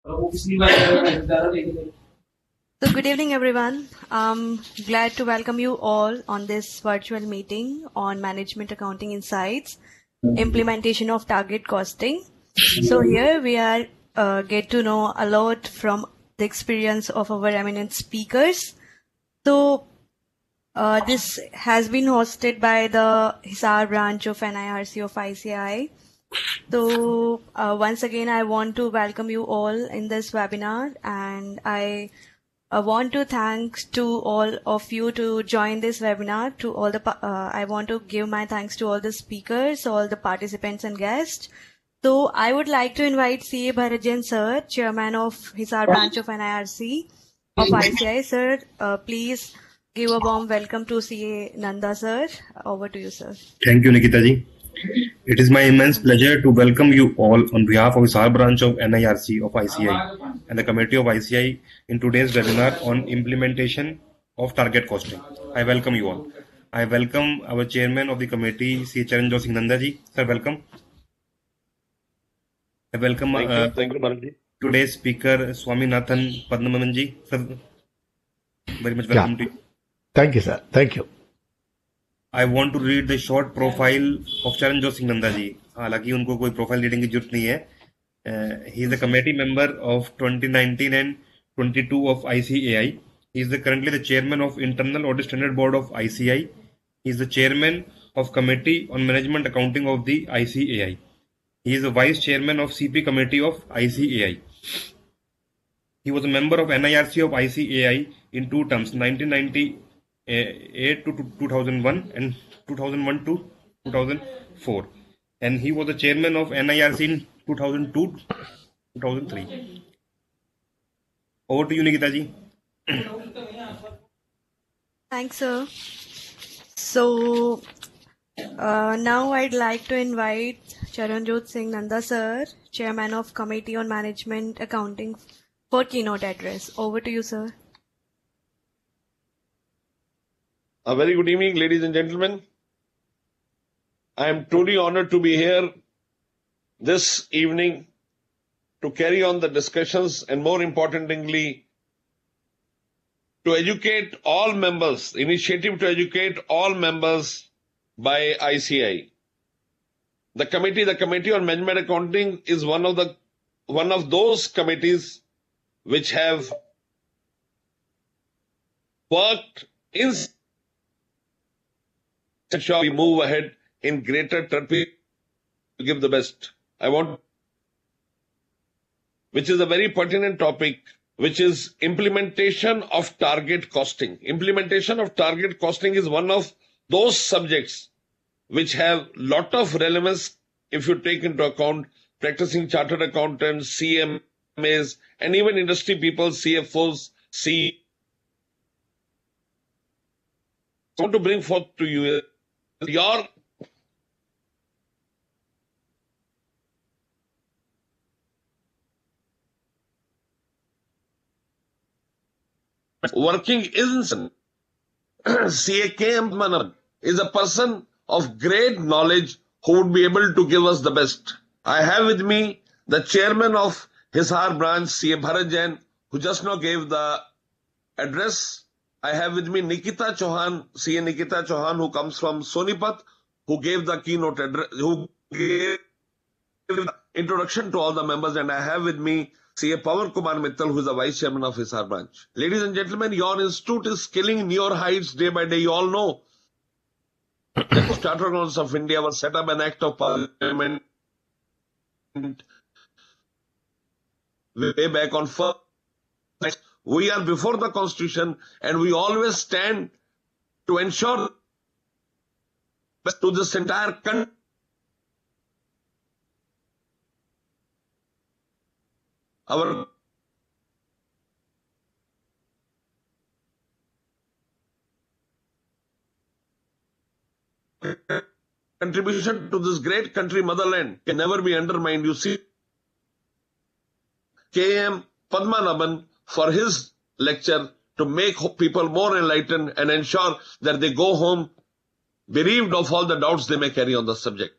So, good evening, everyone. I'm glad to welcome you all on this virtual meeting on Management Accounting Insights, implementation of target costing. So here we are get to know a lot from the experience of our eminent speakers. So this has been hosted by the Hisar branch of NIRC of ICI. So once again, I want to welcome you all in this webinar, and I want to thanks to all of you to join this webinar. To all the I want to give my thanks to all the speakers, all the participants and guests. So I would like to invite CA Bharajan sir, Chairman of Hisar branch of NIRC of ICI. Sir, please give a warm welcome to CA Nanda sir. Over to you, sir. Thank you, Nikita ji. It is my immense pleasure to welcome you all on behalf of Hisar branch of NIRC of ICI and the committee of ICI in today's webinar on implementation of target costing. I welcome you all. I welcome our chairman of the committee, C. Charanjot Singh Nanda ji. Sir, welcome. I welcome Thank you, Bharat. Today's speaker, Swaminathan Padmanabhan ji. Sir, very much welcome to you. Thank you, sir. Thank you. I want to read the short profile of Charanjot Singh Nanda ji. हालांकि उनको कोई profile reading की जरूरत नहीं है. He is a committee member of 2019 and 22 of ICAI. He is currently the chairman of Internal Audit Standard Board of ICI. He is the chairman of Committee on Management Accounting of the ICAI. He is the vice chairman of CP Committee of ICAI. He was a member of NIRC of ICAI in two terms, 1998 to 2001 and 2001 to 2004. And he was the chairman of NIRC in 2002-2003. Over to you, Nikita ji. Thanks, sir. So now I'd like to invite Charanjot Singh Nanda sir, Chairman of Committee on Management Accounting, for keynote address. Over to you, sir. A very good evening, ladies and gentlemen. I am truly honored to be here this evening to carry on the discussions and, more importantly, to educate all members, initiative to educate all members by ICI. The Committee on Management Accounting is one of those committees which have worked in ensure we move ahead in greater turpitude to give the best. Which is a very pertinent topic, which is implementation of target costing. Implementation of target costing is one of those subjects which have lot of relevance if you take into account practicing chartered accountants, CMAs, and even industry people, CFOs, I want to bring forth to you your working is CAKM Manan is a person of great knowledge who would be able to give us the best. I have with me the chairman of Hisar branch, CA Bharat Jain, who just now gave the address. I have with me Nikita Chauhan, CA Nikita Chauhan, who comes from Sonipat, who gave the keynote address, who gave the introduction to all the members, and I have with me CA Pawan Kumar Mittal, who is the vice chairman of Hisar branch. Ladies and gentlemen, your institute is scaling newer heights day by day. You all know the Chartered Accountants of India was set up an act of parliament way back on first. We are before the constitution, and we always stand to ensure to this entire country. Our contribution to this great country, motherland, can never be undermined. You see, K.M. Padmanabhan for his lecture to make people more enlightened and ensure that they go home bereaved of all the doubts they may carry on the subject.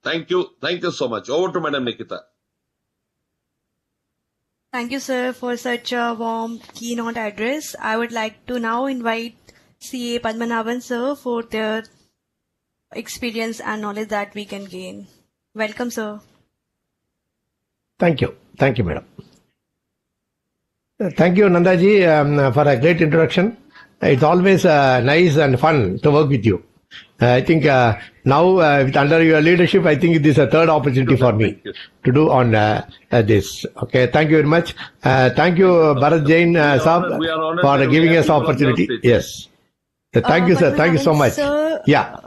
Thank you. Thank you so much. Over to Madam Nikita. Thank you, sir, for such a warm keynote address. I would like to now invite CA Padmanabhan, sir, for their experience and knowledge that we can gain. Welcome, sir. Thank you. Thank you, madam. Thank you, Nandaji, for a great introduction. It's always nice and fun to work with you. I think now under your leadership, I think this is a third opportunity for me to do on this. Okay, thank you very much. Thank you, Bharat Jain Saab, we are honored for that giving we us have you on your opportunity. stage. Yes. Thank you, sir. Thank you so Padmanabhan, much. Sir, Yeah.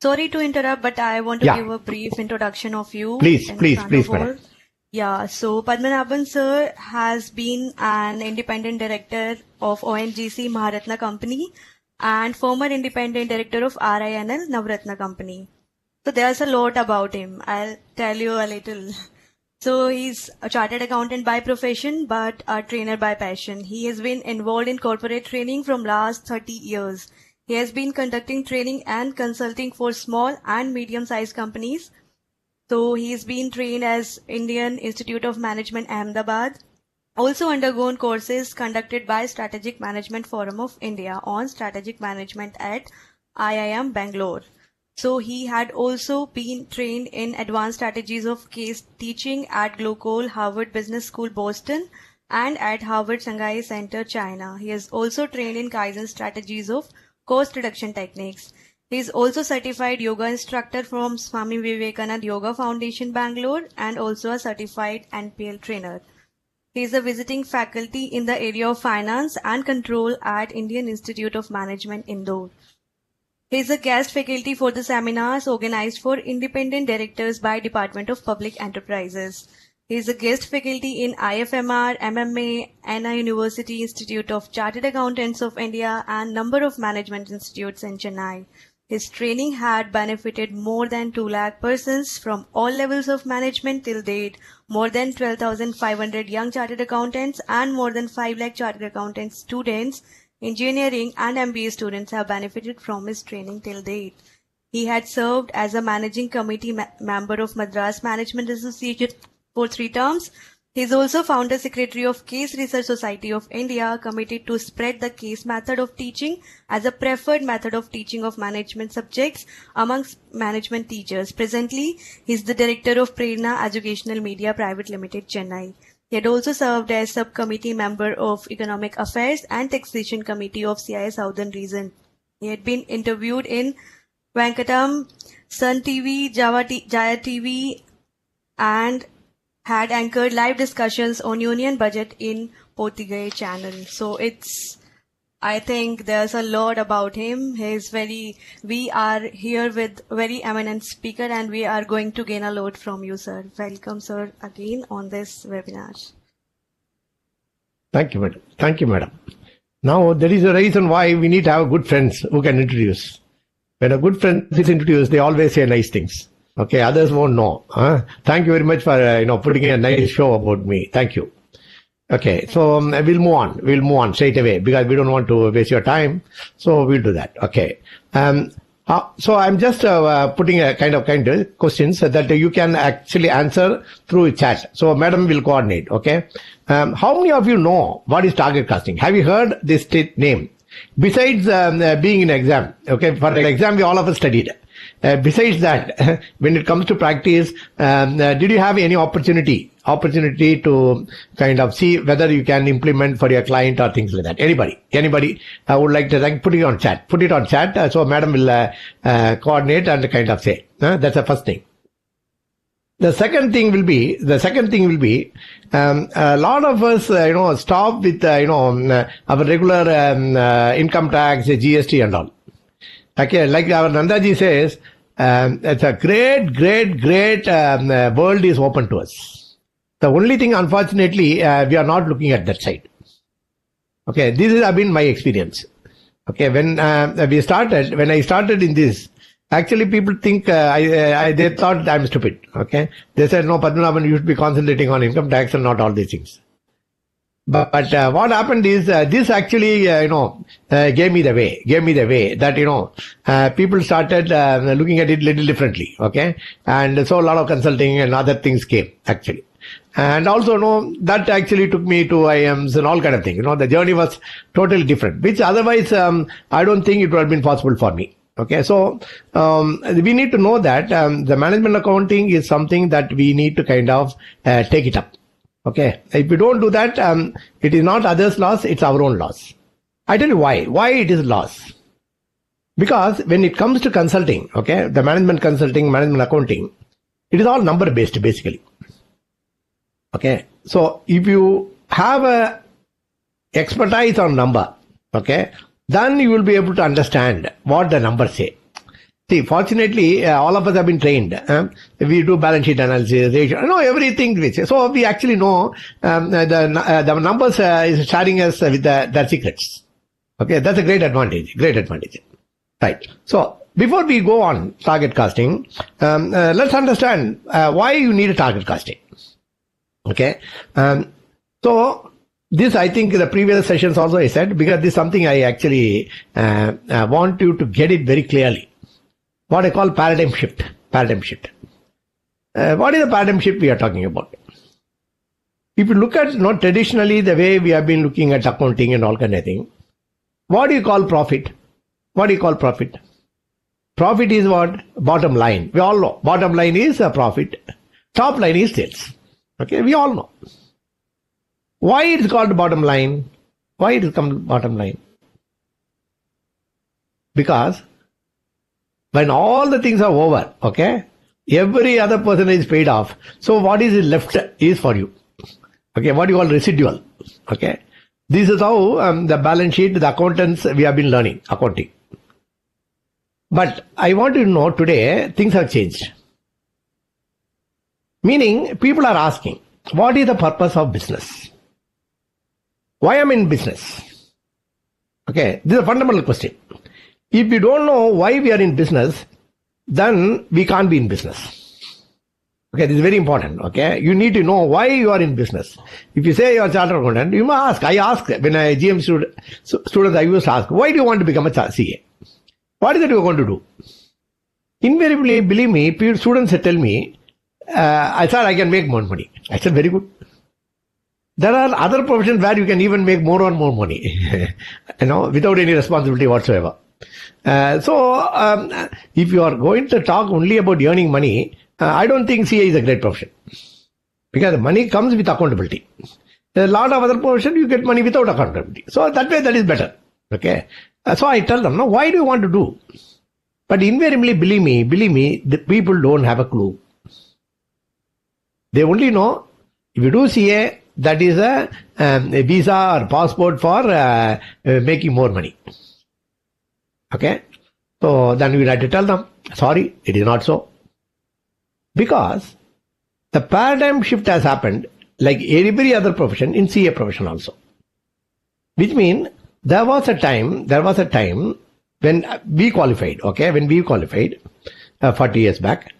Sorry to interrupt, but I want to Yeah. give a brief introduction of you. Please, in please, front please, of all. madam. Yeah, so Padmanabhan sir has been an independent director of ONGC Maharatna Company and former independent director of RINL Navratna Company. So there's a lot about him. I'll tell you a little. So he's a chartered accountant by profession, but a trainer by passion. He has been involved in corporate training from last 30 years. He has been conducting training and consulting for small and medium-sized companies. So he's been trained as Indian Institute of Management Ahmedabad. Also undergone courses conducted by Strategic Management Forum of India on strategic management at IIM Bangalore. So he had also been trained in advanced strategies of case teaching at Glocol Harvard Business School Boston and at Harvard Shanghai Center China. He is also trained in Kaizen strategies of cost reduction techniques. He is also certified yoga instructor from Swami Vivekananda Yoga Foundation Bangalore and also a certified NPL trainer. He is a visiting faculty in the area of finance and control at Indian Institute of Management Indore. He is a guest faculty for the seminars organized for independent directors by Department of Public Enterprises. He is a guest faculty in IFMR, MMA, Anna University Institute of Chartered Accountants of India and number of management institutes in Chennai. His training had benefited more than 2 lakh persons from all levels of management till date. More than 12,500 young chartered accountants and more than 5 lakh chartered accountant students, engineering and MBA students have benefited from his training till date. He had served as a managing committee member of Madras Management Association for 3 terms. He is also founder secretary of Case Research Society of India, committed to spread the case method of teaching as a preferred method of teaching of management subjects amongst management teachers. Presently, he is the director of Prerna Educational Media Private Limited, Chennai. He had also served as subcommittee member of Economic Affairs and Taxation Committee of CIS Southern Region. He had been interviewed in Venkatam, Sun TV, Jaya TV, and had anchored live discussions on union budget in Potigai channel. So I think there's a lot about him. We are here with very eminent speaker and we are going to gain a lot from you, sir. Welcome, sir, again on this webinar. Thank you, madam. Thank you, madam. Now, there is a reason why we need to have good friends who can introduce. When a good friend is introduced, they always say nice things. Okay, others won't know. Thank you very much for putting in a nice show about me. Thank you. Okay, so we'll move on. We'll move on straight away because we don't want to waste your time. So we'll do that. Okay. So I'm just putting a kind of questions that you can actually answer through chat. So madam will coordinate. Okay. How many of you know what is target costing? Have you heard this name? Besides being in exam. Okay. For the exam, we all of us studied. Besides that, when it comes to practice, did you have any opportunity to kind of see whether you can implement for your client or things like that? Anybody? I would like to put it on chat. So madam will coordinate and kind of say. That's the first thing. The second thing will be, a lot of us, stop with, our regular income tax, GST and all. Okay, like our Nandaji says, it's a great world is open to us. The only thing, unfortunately, we are not looking at that side. Okay, this has been my experience. Okay, when I started in this, actually people think, they thought I'm stupid. Okay, they said, no, Padmanabhan, you should be concentrating on income tax and not all these things. But what happened is this actually gave me the way that people started looking at it little differently. Okay, and so a lot of consulting and other things came actually. And also, that actually took me to IIMs and all kind of things. The journey was totally different, which otherwise, I don't think it would have been possible for me. Okay, so we need to know that the management accounting is something that we need to kind of take it up. Okay, if we don't do that, it is not others' loss, it's our own loss. I tell you why. Why it is loss? Because when it comes to consulting, okay, the management consulting, management accounting, it is all number based basically. Okay, so if you have a expertise on number, okay, then you will be able to understand what the numbers say. See, fortunately, all of us have been trained. We do balance sheet analysis, ratio, everything. So we actually know the numbers is sharing us with their secrets. Okay, that's a great advantage. Great advantage. Right. So before we go on target costing, let's understand why you need a target costing. Okay. So this, I think, the previous sessions also I said, because this is something I actually want you to get it very clearly. What I call paradigm shift. Paradigm shift. What is the paradigm shift we are talking about? If you look at traditionally the way we have been looking at accounting and all kind of thing, what do you call profit? What do you call profit? Profit is what? Bottom line. We all know. Bottom line is a profit. Top line is sales. Okay, we all know. Why it is called bottom line? Why it is called bottom line? Because when all the things are over, okay, every other person is paid off. So what is left is for you. Okay, what you call residual. Okay, this is how the balance sheet, the accountants, we have been learning accounting. But I want you to know today things have changed. Meaning people are asking, what is the purpose of business? Why am I in business? Okay, this is a fundamental question. If you don't know why we are in business, then we can't be in business. Okay, this is very important. Okay, you need to know why you are in business. If you say you are a chartered accountant, you must ask. I ask when I GM students, I used to ask, why do you want to become a CA? What is it you are going to do? Invariably, believe me, students tell me, I thought I can make more money. I said, very good. There are other professions where you can even make more and more money, without any responsibility whatsoever. So, if you are going to talk only about earning money, I don't think CA is a great profession. Because the money comes with accountability. There are a lot of other professions, you get money without accountability. So, that way, that is better. Okay. So, I tell them, why do you want to do? But invariably, believe me, the people don't have a clue. They only know, if you do CA, that is a visa or passport for making more money. Okay, so then we have to tell them, sorry, it is not so. Because the paradigm shift has happened like every other profession in CA profession also. Which means there was a time when we qualified, 40 years back.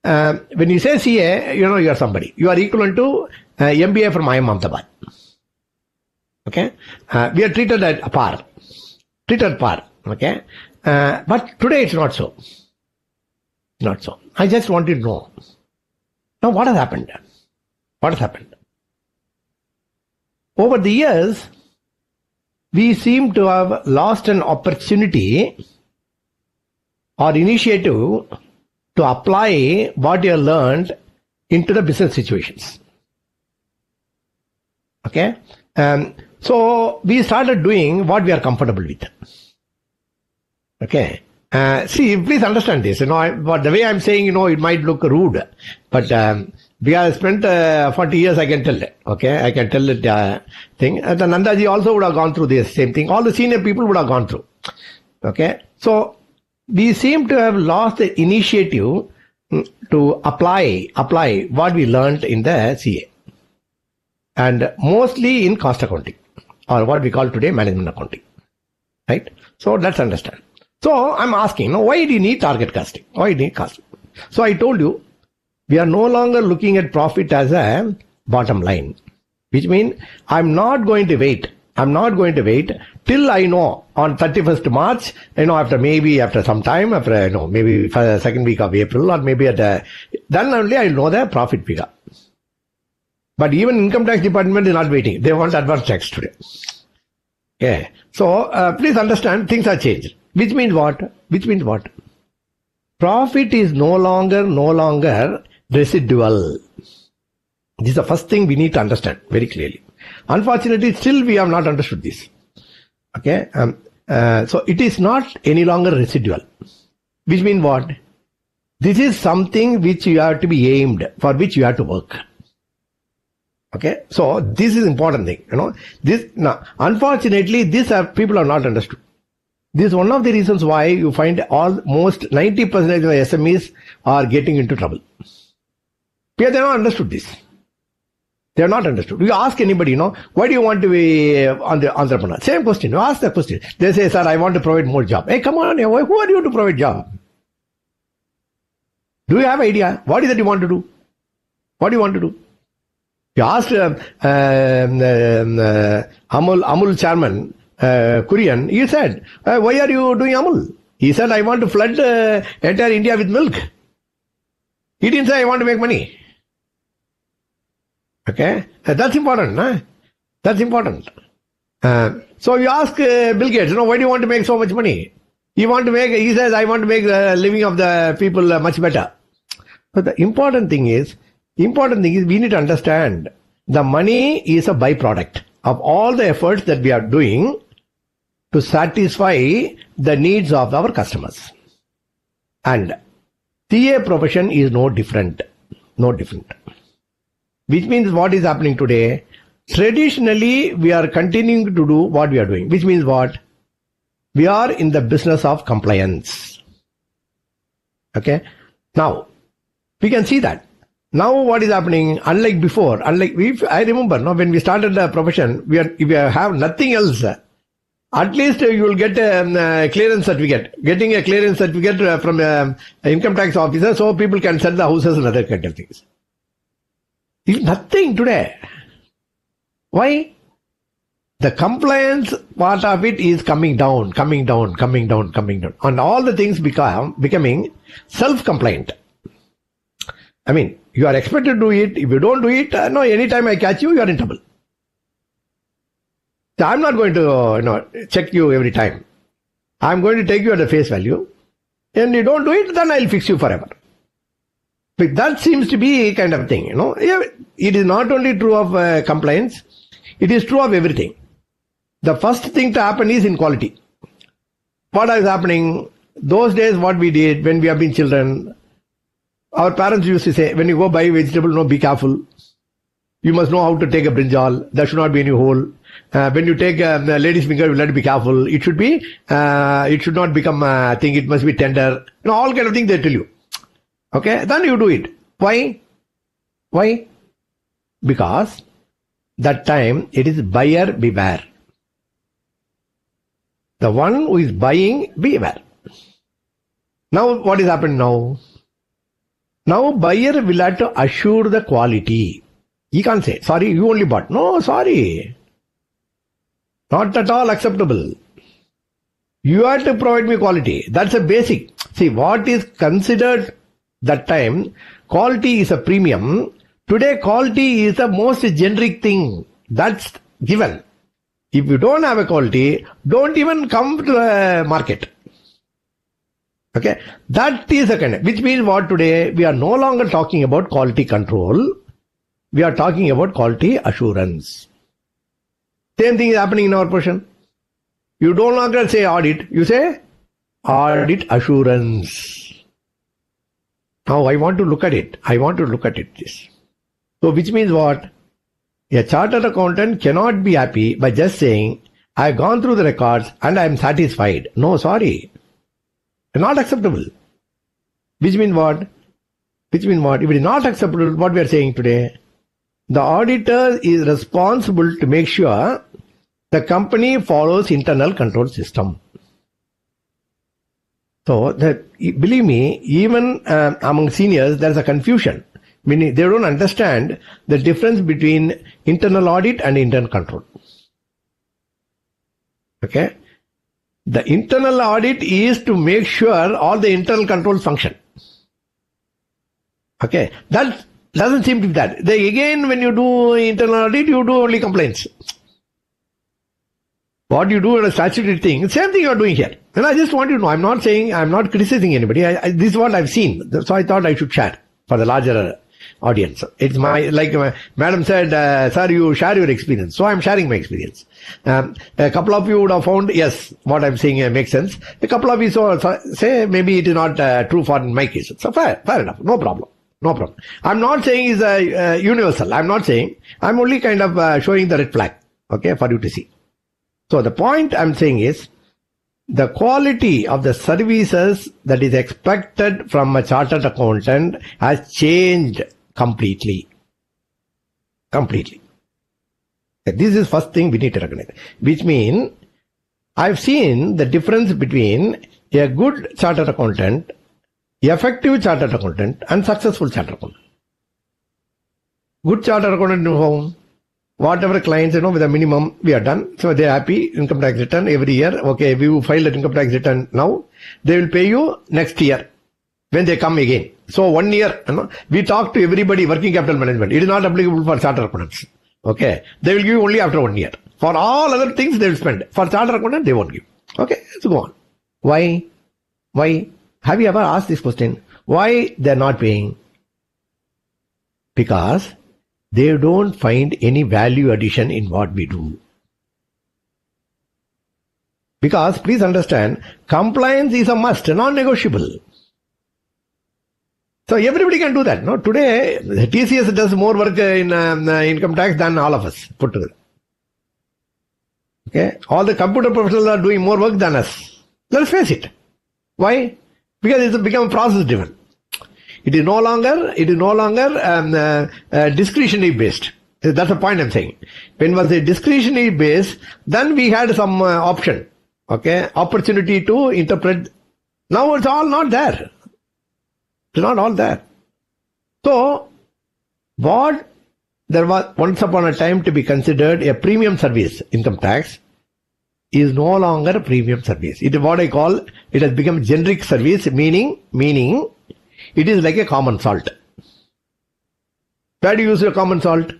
When you say CA, you are somebody. You are equivalent to MBA from IIM Ahmedabad. Okay, we are treated at par. Okay, but today it's not so. Not so. I just want to know. Now, what has happened? What has happened? Over the years, we seem to have lost an opportunity or initiative to apply what you have learned into the business situations. Okay? So, we started doing what we are comfortable with. Okay? See, please understand this. But the way I'm saying, it might look rude. But we have spent 40 years, I can tell it. Okay? I can tell it thing. And Nandaji also would have gone through this same thing. All the senior people would have gone through. Okay? So, we seem to have lost the initiative to apply what we learned in the CA. And mostly in cost accounting, or what we call today management accounting. Right? So, let's understand. So, I'm asking, why do you need target costing? Why do you need costing? So, I told you, we are no longer looking at profit as a bottom line, which means I'm not going to wait till I know on 31st March, after some time, maybe for the second week of April, or maybe then only I know the profit figure. But even income tax department is not waiting. They want advance tax today. Okay. So please understand, things are changed. Which means what? Which means what? Profit is no longer residual. This is the first thing we need to understand very clearly. Unfortunately, still we have not understood this. Okay. So it is not any longer residual. Which means what? This is something which you have to be aimed, for which you have to work. Okay. So this is important thing. This now, unfortunately, this people have not understood. This is one of the reasons why you find almost 90% of the SMEs are getting into trouble. Because they have not understood this. They are not understood. You ask anybody, why do you want to be an entrepreneur? Same question. You ask the question. They say, sir, I want to provide more job. Hey, come on, who are you to provide job? Do you have idea? What is it you want to do? What do you want to do? You asked Amul chairman, Kurian, he said, why are you doing Amul? He said, I want to flood entire India with milk. He didn't say, I want to make money. Okay, that's important. Huh? That's important. So you ask Bill Gates, why do you want to make so much money? He says, I want to make the living of the people much better. But the important thing is we need to understand the money is a byproduct of all the efforts that we are doing to satisfy the needs of our customers. And CA profession is no different. No different. Which means what is happening today? Traditionally, we are continuing to do what we are doing. Which means what? We are in the business of compliance. Okay. Now, we can see that. Now what is happening? Unlike before, I remember when we started the profession, if we have nothing else, at least you will get a clearance certificate. Getting a clearance certificate from an income tax officer so people can sell the houses and other kind of things. It's nothing today. Why? The compliance part of it is coming down. And all the things becoming self-compliant. I mean, you are expected to do it. If you don't do it, anytime I catch you, you are in trouble. So I'm not going to check you every time. I'm going to take you at the face value. And you don't do it, then I'll fix you forever. But that seems to be a kind of thing, It is not only true of compliance, it is true of everything. The first thing to happen is inequality. What is happening? Those days what we did when we have been children, our parents used to say, when you go buy vegetable, be careful. You must know how to take a brinjal. There should not be any hole. When you take a lady's finger, you have to be careful. It should be, it should not become a thing. It must be tender. All kind of things they tell you. Okay, then you do it. Why? Why? Because that time it is buyer beware. The one who is buying, beware. Now what is happening now? Now buyer will have to assure the quality. He can't say, sorry, you only bought. No, sorry. Not at all acceptable. You have to provide me quality. That's a basic. See, what is considered that time, quality is a premium. Today, quality is the most generic thing. That's given. If you don't have a quality, don't even come to the market. Okay, that is a kind of, which means what today, we are no longer talking about quality control. We are talking about quality assurance. Same thing is happening in our profession. You no longer say audit, you say audit assurance. Now I want to look at it. This. So which means what? A chartered accountant cannot be happy by just saying, I have gone through the records and I am satisfied. No, sorry. Not acceptable. Which means what? If it is not acceptable, what we are saying today, the auditor is responsible to make sure the company follows internal control system. So, believe me, even among seniors, there is a confusion. Meaning they don't understand the difference between internal audit and internal control. Okay? The internal audit is to make sure all the internal controls function. Okay? That Doesn't seem to be that. Again, when you do internal audit, you do only complaints. What you do in a statutory thing, same thing you are doing here. And I just want you to know, I'm not saying, I'm not criticizing anybody. This is what I've seen. So I thought I should share for the larger audience. It's madam said, sir, you share your experience. So I'm sharing my experience. A couple of you would have found, yes, what I'm saying makes sense. A couple of you say, maybe it is not true for my case. So fair enough. No problem. I'm not saying it's universal. I'm not saying. I'm only kind of showing the red flag, okay, for you to see. So the point I'm saying is, the quality of the services that is expected from a chartered accountant has changed completely. This is first thing we need to recognize. Which means, I've seen the difference between a good chartered accountant, effective chartered accountant, and successful chartered accountant. Good chartered accountant, whatever clients, with a minimum, we are done. So they're happy, income tax return every year. Okay, if you file an income tax return now, they will pay you next year when they come again. So 1 year, we talk to everybody, working capital management. It is not applicable for chartered accountants. Okay, they will give only after 1 year. For all other things, they will spend. For chartered accountant, they won't give. Okay, let's go on. Why? Have you ever asked this question? Why they're not paying? Because they don't find any value addition in what we do. Because, please understand, compliance is a must, non-negotiable. So everybody can do that. No, today TCS does more work in income tax than all of us put together. Okay, all the computer professionals are doing more work than us. Let's face it. Why? Because it's become process driven. It is no longer discretionary based. That's the point I'm saying. When it was a discretionary base, then we had some option, okay, opportunity to interpret. Now it's all not there. It's not all there. So, what there was once upon a time to be considered a premium service, income tax, is no longer a premium service. It is what I call, it has become generic service, meaning it is like a common salt. Where do you use your common salt?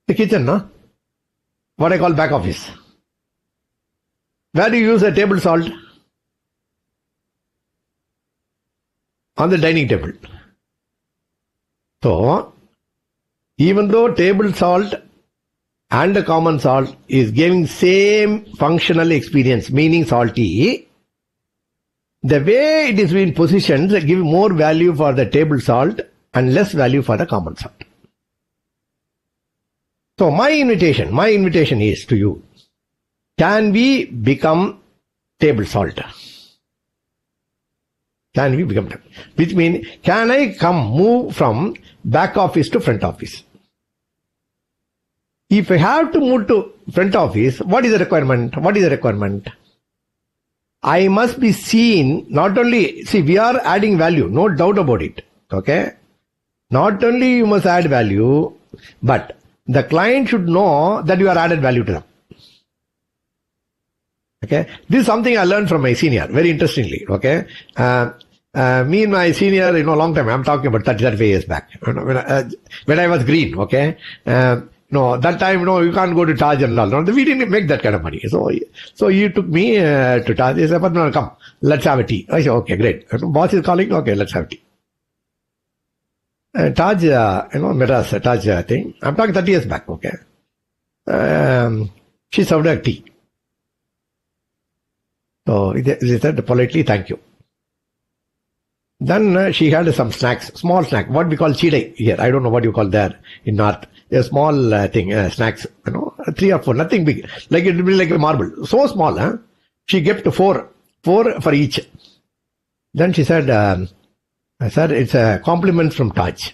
The kitchen, no? What I call back office. Where do you use a table salt? On the dining table. So, even though table salt and the common salt is giving same functional experience, meaning salty, the way it is being positioned give more value for the table salt and less value for the common salt. So my invitation is to you, can we become table salt? Can we become table? Which means, can I move from back office to front office? If I have to move to front office, what is the requirement? I must be seen, not only, we are adding value, no doubt about it. Okay? Not only you must add value, but the client should know that you are added value to them. Okay? This is something I learned from my senior, very interestingly. Okay? Me and my senior, long time, I'm talking about 35 years back. When I was green, okay? No, that time, you can't go to Taj and all. No, we didn't make that kind of money. So he took me to Taj. He said, no, come, let's have a tea. I said, okay, great. Boss is calling, okay, let's have tea. Taj, Madras, Taj thing. I'm talking 30 years back, okay. She served her tea. So he said politely, thank you. Then she had some snacks, small snack, what we call chidai here. I don't know what you call there in North. A small thing, snacks, 3 or 4, nothing big. Like it will be like a marble. So small, huh? She gave 4 for each. Then she said, sir, it's a compliment from Taj.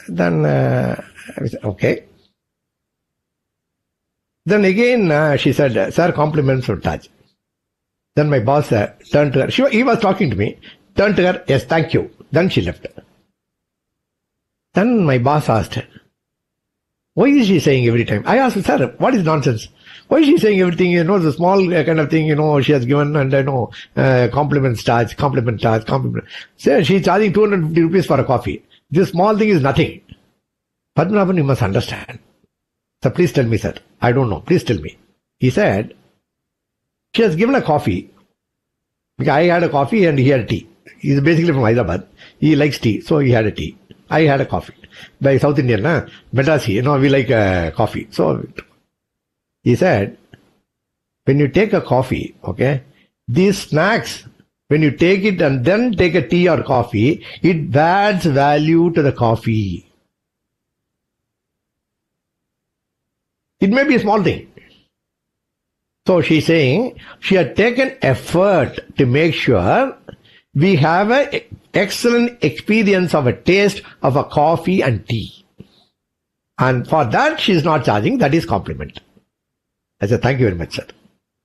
Then, I said, okay. Then again, she said, sir, compliments from Taj. Then my boss turned to her. He was talking to me. Turned to her, yes, thank you. Then she left. Then my boss asked her, Why is she saying every time? I asked, sir, what is nonsense? Why is she saying everything? The small kind of thing, she has given, and compliment charge. Sir, she's charging 250 rupees for a coffee. This small thing is nothing. Padmanabhan, you must understand. So please tell me, sir. I don't know. Please tell me. He said, she has given a coffee. I had a coffee and he had tea. He's basically from Hyderabad. He likes tea, so he had a tea. I had a coffee. By South Indian, Madrasi, we like coffee. So he said, when you take a coffee, okay, these snacks, when you take it and then take a tea or coffee, it adds value to the coffee. It may be a small thing. So she's saying she had taken effort to make sure we have an excellent experience of a taste of a coffee and tea. And for that, she is not charging. That is compliment. I said, thank you very much, sir.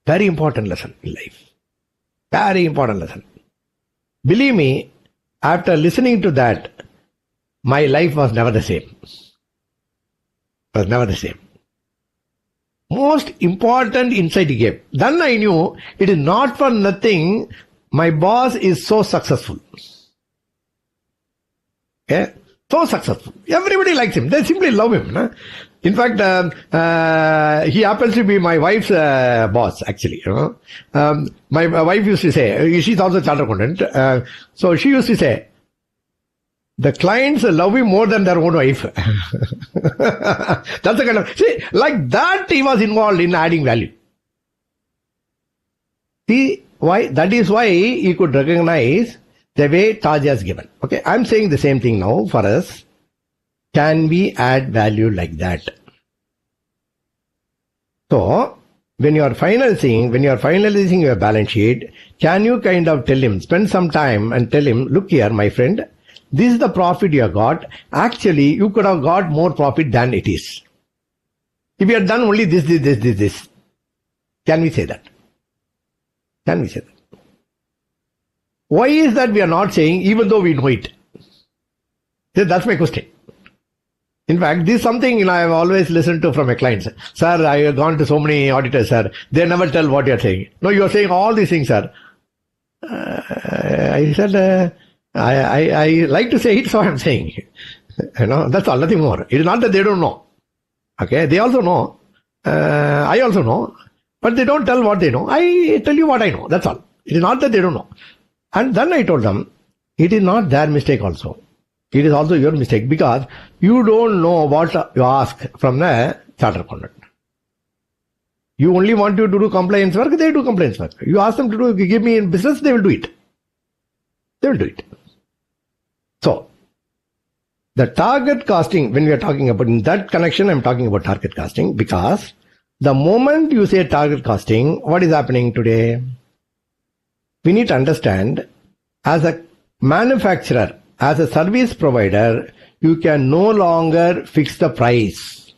Very important lesson in life. Very important lesson. Believe me, after listening to that, my life was never the same. Was never the same. Most important insight he gave. Then I knew it is not for nothing my boss is so successful. Okay? So successful. Everybody likes him. They simply love him. In fact, he happens to be my wife's boss, actually. My wife used to say, she's also a chartered accountant. So she used to say, the clients love him more than their own wife. That's the kind of, see, like that he was involved in adding value. See, why? That is why he could recognize the way Taj has given. Okay, I'm saying the same thing now for us. Can we add value like that? So, when you are finalizing your balance sheet, can you kind of tell him, spend some time and tell him, look here, my friend, this is the profit you have got. Actually, you could have got more profit than it is. If you had done only this. Can we say that? Can we say that? Why is that we are not saying, even though we know it? That's my question. In fact, this is something I have always listened to from my clients. Sir, I have gone to so many auditors, sir. They never tell what you are saying. No, you are saying all these things, sir. I said, I like to say it, so I am saying. That's all, nothing more. It is not that they don't know. Okay, they also know. I also know. But they don't tell what they know. I tell you what I know. That's all. It is not that they don't know. And then I told them, it is not their mistake also. It is also your mistake because you don't know what you ask from the chartered accountant. You only want you to do compliance work, they do compliance work. You ask them to give me in business, they will do it. They will do it. So, the target costing, when we are talking about, in that connection, I'm talking about target costing because the moment you say target costing, what is happening today? We need to understand, as a manufacturer, as a service provider, you can no longer fix the price.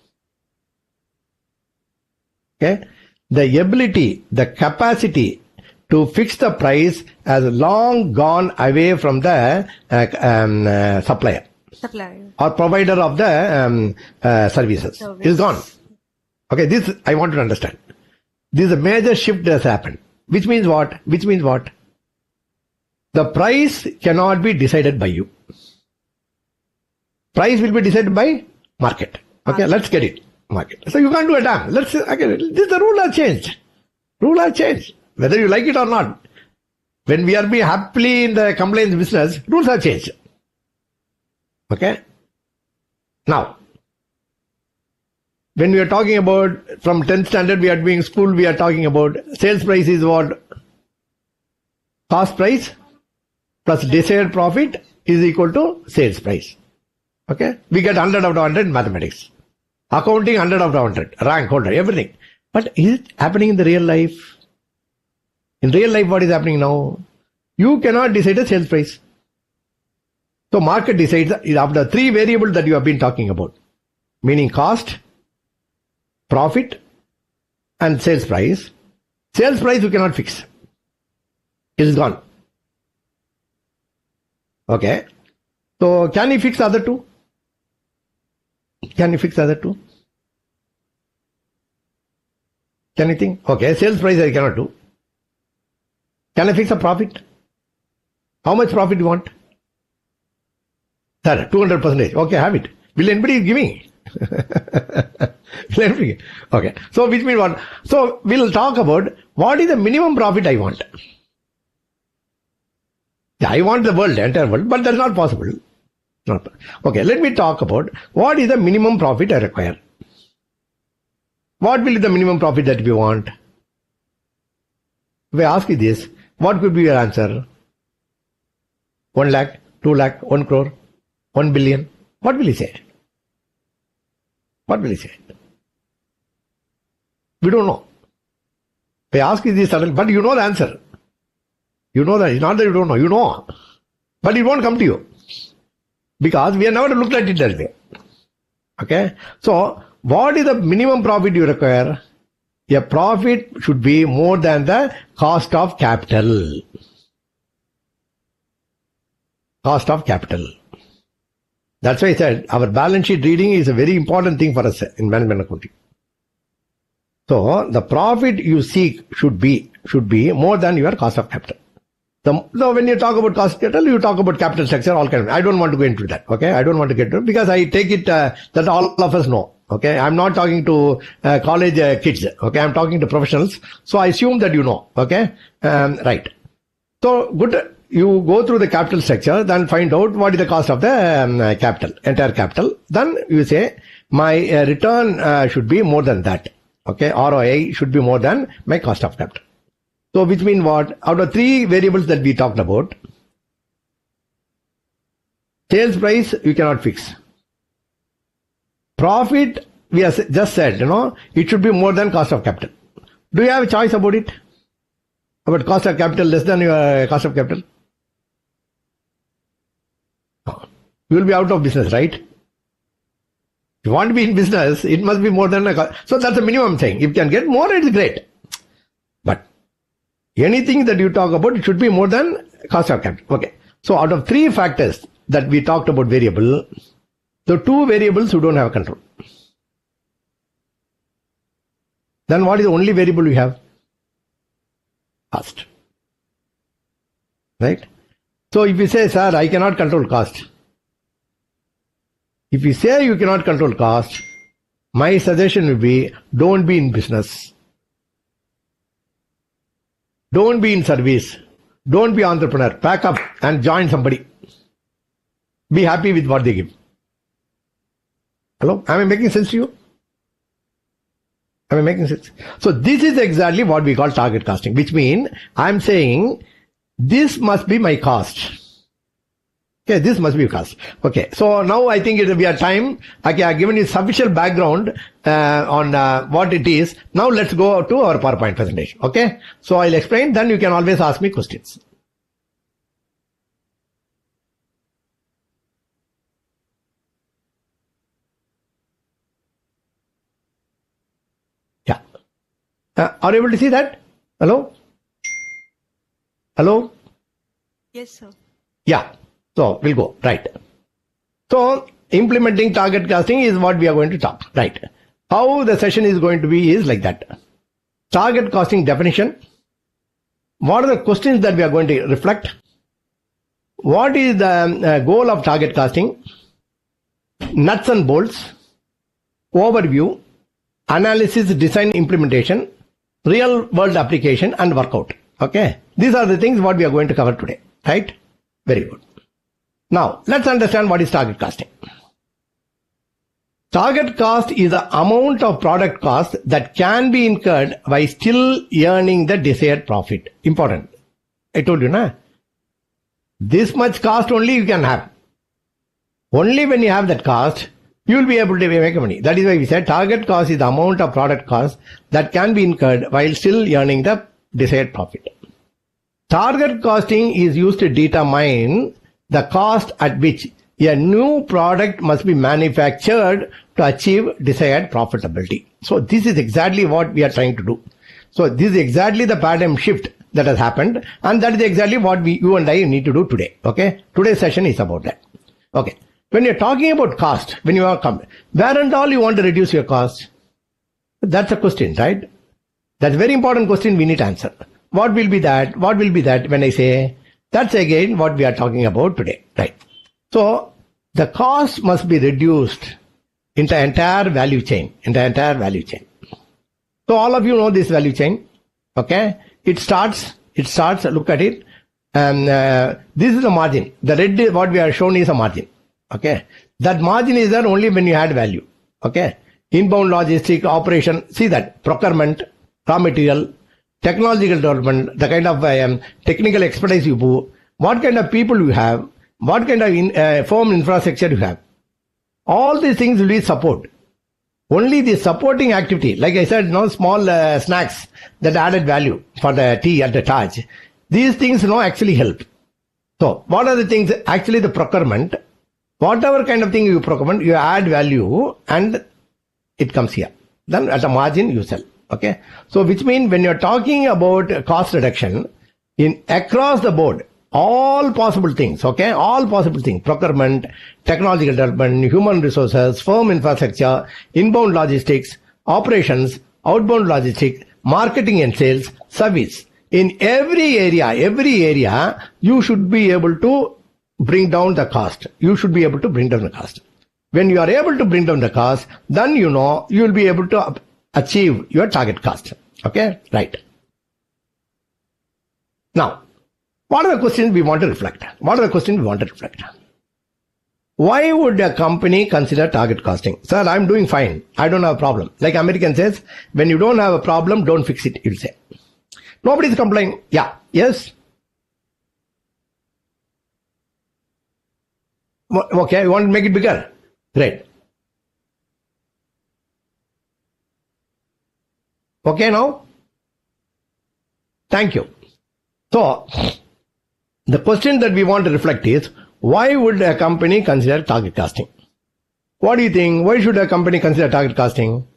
Okay? The ability, the capacity to fix the price has long gone away from the supplier or provider of the services. It is gone. Okay, this I want to understand. This is a major shift that has happened. Which means what? The price cannot be decided by you. Price will be decided by market. Okay, let's get it. Market. So you can't do a damn. This the rule has changed. Rule has changed. Whether you like it or not. When we are being happily in the compliance business, rules have changed. Okay? Now, when we are talking about from 10th standard, we are doing school, we are talking about sales price is what? Cost price plus desired profit is equal to sales price. Okay? We get 100 out of 100 in mathematics. Accounting 100 out of 100. Rank holder, everything. But is it happening in the real life? In real life, what is happening now? You cannot decide a sales price. So market decides of the three variables that you have been talking about. Meaning cost, profit and sales price. Sales price you cannot fix. It is gone. Okay. So can you fix the other two? Can you fix the other two? Can you think? Okay, sales price I cannot do. Can I fix a profit? How much profit you want? Sir, 200%. Okay, have it. Will anybody give me? Okay. So which means what? So we'll talk about what is the minimum profit I want. Yeah, I want the world, the entire world, but that's not possible. Not. Okay, let me talk about what is the minimum profit I require. What will be the minimum profit that we want? If I ask you this, what could be your answer? 1 lakh, 2 lakh, 1 crore, 1 billion. What will he say? What will he say? We don't know. If I ask you this, but you know the answer. You know that. It's not that you don't know. You know. But it won't come to you. Because we have never looked at it that way. Okay? So, what is the minimum profit you require? A profit should be more than the cost of capital. Cost of capital. That's why I said our balance sheet reading is a very important thing for us in management accounting. So, the profit you seek should be more than your cost of capital. So when you talk about cost of capital, you talk about capital structure, all kind of. I don't want to go into that. Okay, I don't want to get into it because I take it that all of us know. Okay, I'm not talking to college kids. Okay, I'm talking to professionals. So I assume that you know. Okay, right. So good. You go through the capital structure, then find out what is the cost of the capital, entire capital. Then you say my return should be more than that. Okay, ROI should be more than my cost of capital. So which means what? Out of 3 variables that we talked about, sales price you cannot fix. Profit, we have just said, it should be more than cost of capital. Do you have a choice about it? About cost of capital less than your cost of capital? You will be out of business, right? If you want to be in business, it must be more than a cost. So that's the minimum thing. If you can get more, it's great. But anything that you talk about, it should be more than cost of capital. Okay. So out of 3 factors that we talked about variable, the 2 variables you don't have control. Then what is the only variable you have? Cost. Right? So if you say, sir, I cannot control cost. If you say you cannot control cost, my suggestion would be, don't be in business. Don't be in service. Don't be entrepreneur. Pack up and join somebody. Be happy with what they give. Hello? Am I making sense to you? Am I making sense? So this is exactly what we call target costing, which means I'm saying this must be my cost. Okay, this must be cost. Okay, so now I think it will be a time. Okay, I've given you sufficient background on what it is. Now let's go to our PowerPoint presentation. Okay, so I'll explain, then you can always ask me questions. Yeah. Are you able to see that? Hello? Hello? Yes, sir. Yeah. So we'll go. Right. So implementing target costing is what we are going to talk. Right. How the session is going to be is like that. Target costing definition. What are the questions that we are going to reflect? What is the goal of target costing? Nuts and bolts. Overview. Analysis, design, implementation. Real world application and workout. Okay. These are the things what we are going to cover today. Right. Very good. Now, let's understand what is target costing. Target cost is the amount of product cost that can be incurred by still earning the desired profit. Important. I told you, na? This much cost only you can have. Only when you have that cost, you will be able to make money. That is why we said target cost is the amount of product cost that can be incurred while still earning the desired profit. Target costing is used to determine the cost at which a new product must be manufactured to achieve desired profitability. So this is exactly what we are trying to do. So this is exactly the paradigm shift that has happened, and that is exactly what you and I need to do today. Okay, today's session is about that. Okay, when you're talking about cost, when you are where and all you want to reduce your cost, that's a question, right? That's a very important question we need to answer. What will be that? What will be that when I say? That's again what we are talking about today, right? So the cost must be reduced in the entire value chain, So all of you know this value chain, okay? It starts, look at it. And this is the margin. The red, what we are shown is a margin, okay? That margin is there only when you add value, okay? Inbound logistic operation, see that, procurement, raw material, technological development, the kind of technical expertise you do, what kind of people you have, what kind of firm infrastructure you have. All these things will be support. Only the supporting activity, like I said, small snacks that added value for the tea at the Taj. These things actually help. So what are the things? Actually the procurement, whatever kind of thing you procurement, you add value and it comes here. Then at a margin you sell. Okay. So which means when you're talking about cost reduction in across the board, all possible things, okay, all possible things, procurement, technological development, human resources, firm infrastructure, inbound logistics, operations, outbound logistics, marketing and sales, service. In every area, you should be able to bring down the cost. When you are able to bring down the cost, then you will be able to achieve your target cost. Okay, right. Now, what are the questions we want to reflect? Why would a company consider target costing? Sir, I'm doing fine. I don't have a problem. Like American says, when you don't have a problem, don't fix it, you'll say. Nobody's complaining. Yeah, yes. Okay, you want to make it bigger? Great. Okay now? Thank you. So, the question that we want to reflect is, why would a company consider target costing? What do you think? Why should a company consider target costing?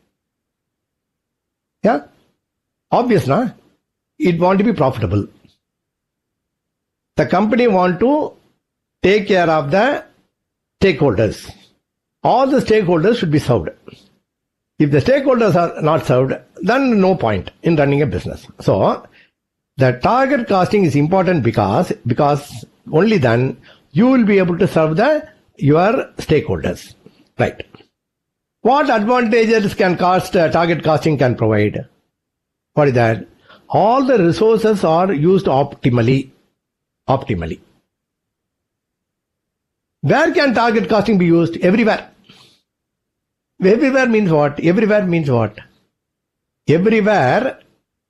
Yeah? Obvious, na? It want to be profitable. The company want to take care of the stakeholders. All the stakeholders should be served. If the stakeholders are not served, then no point in running a business. So, the target costing is important because only then you will be able to serve your stakeholders. Right. What advantages can target costing can provide? What is that? All the resources are used optimally. Where can target costing be used? Everywhere. Everywhere means what? Everywhere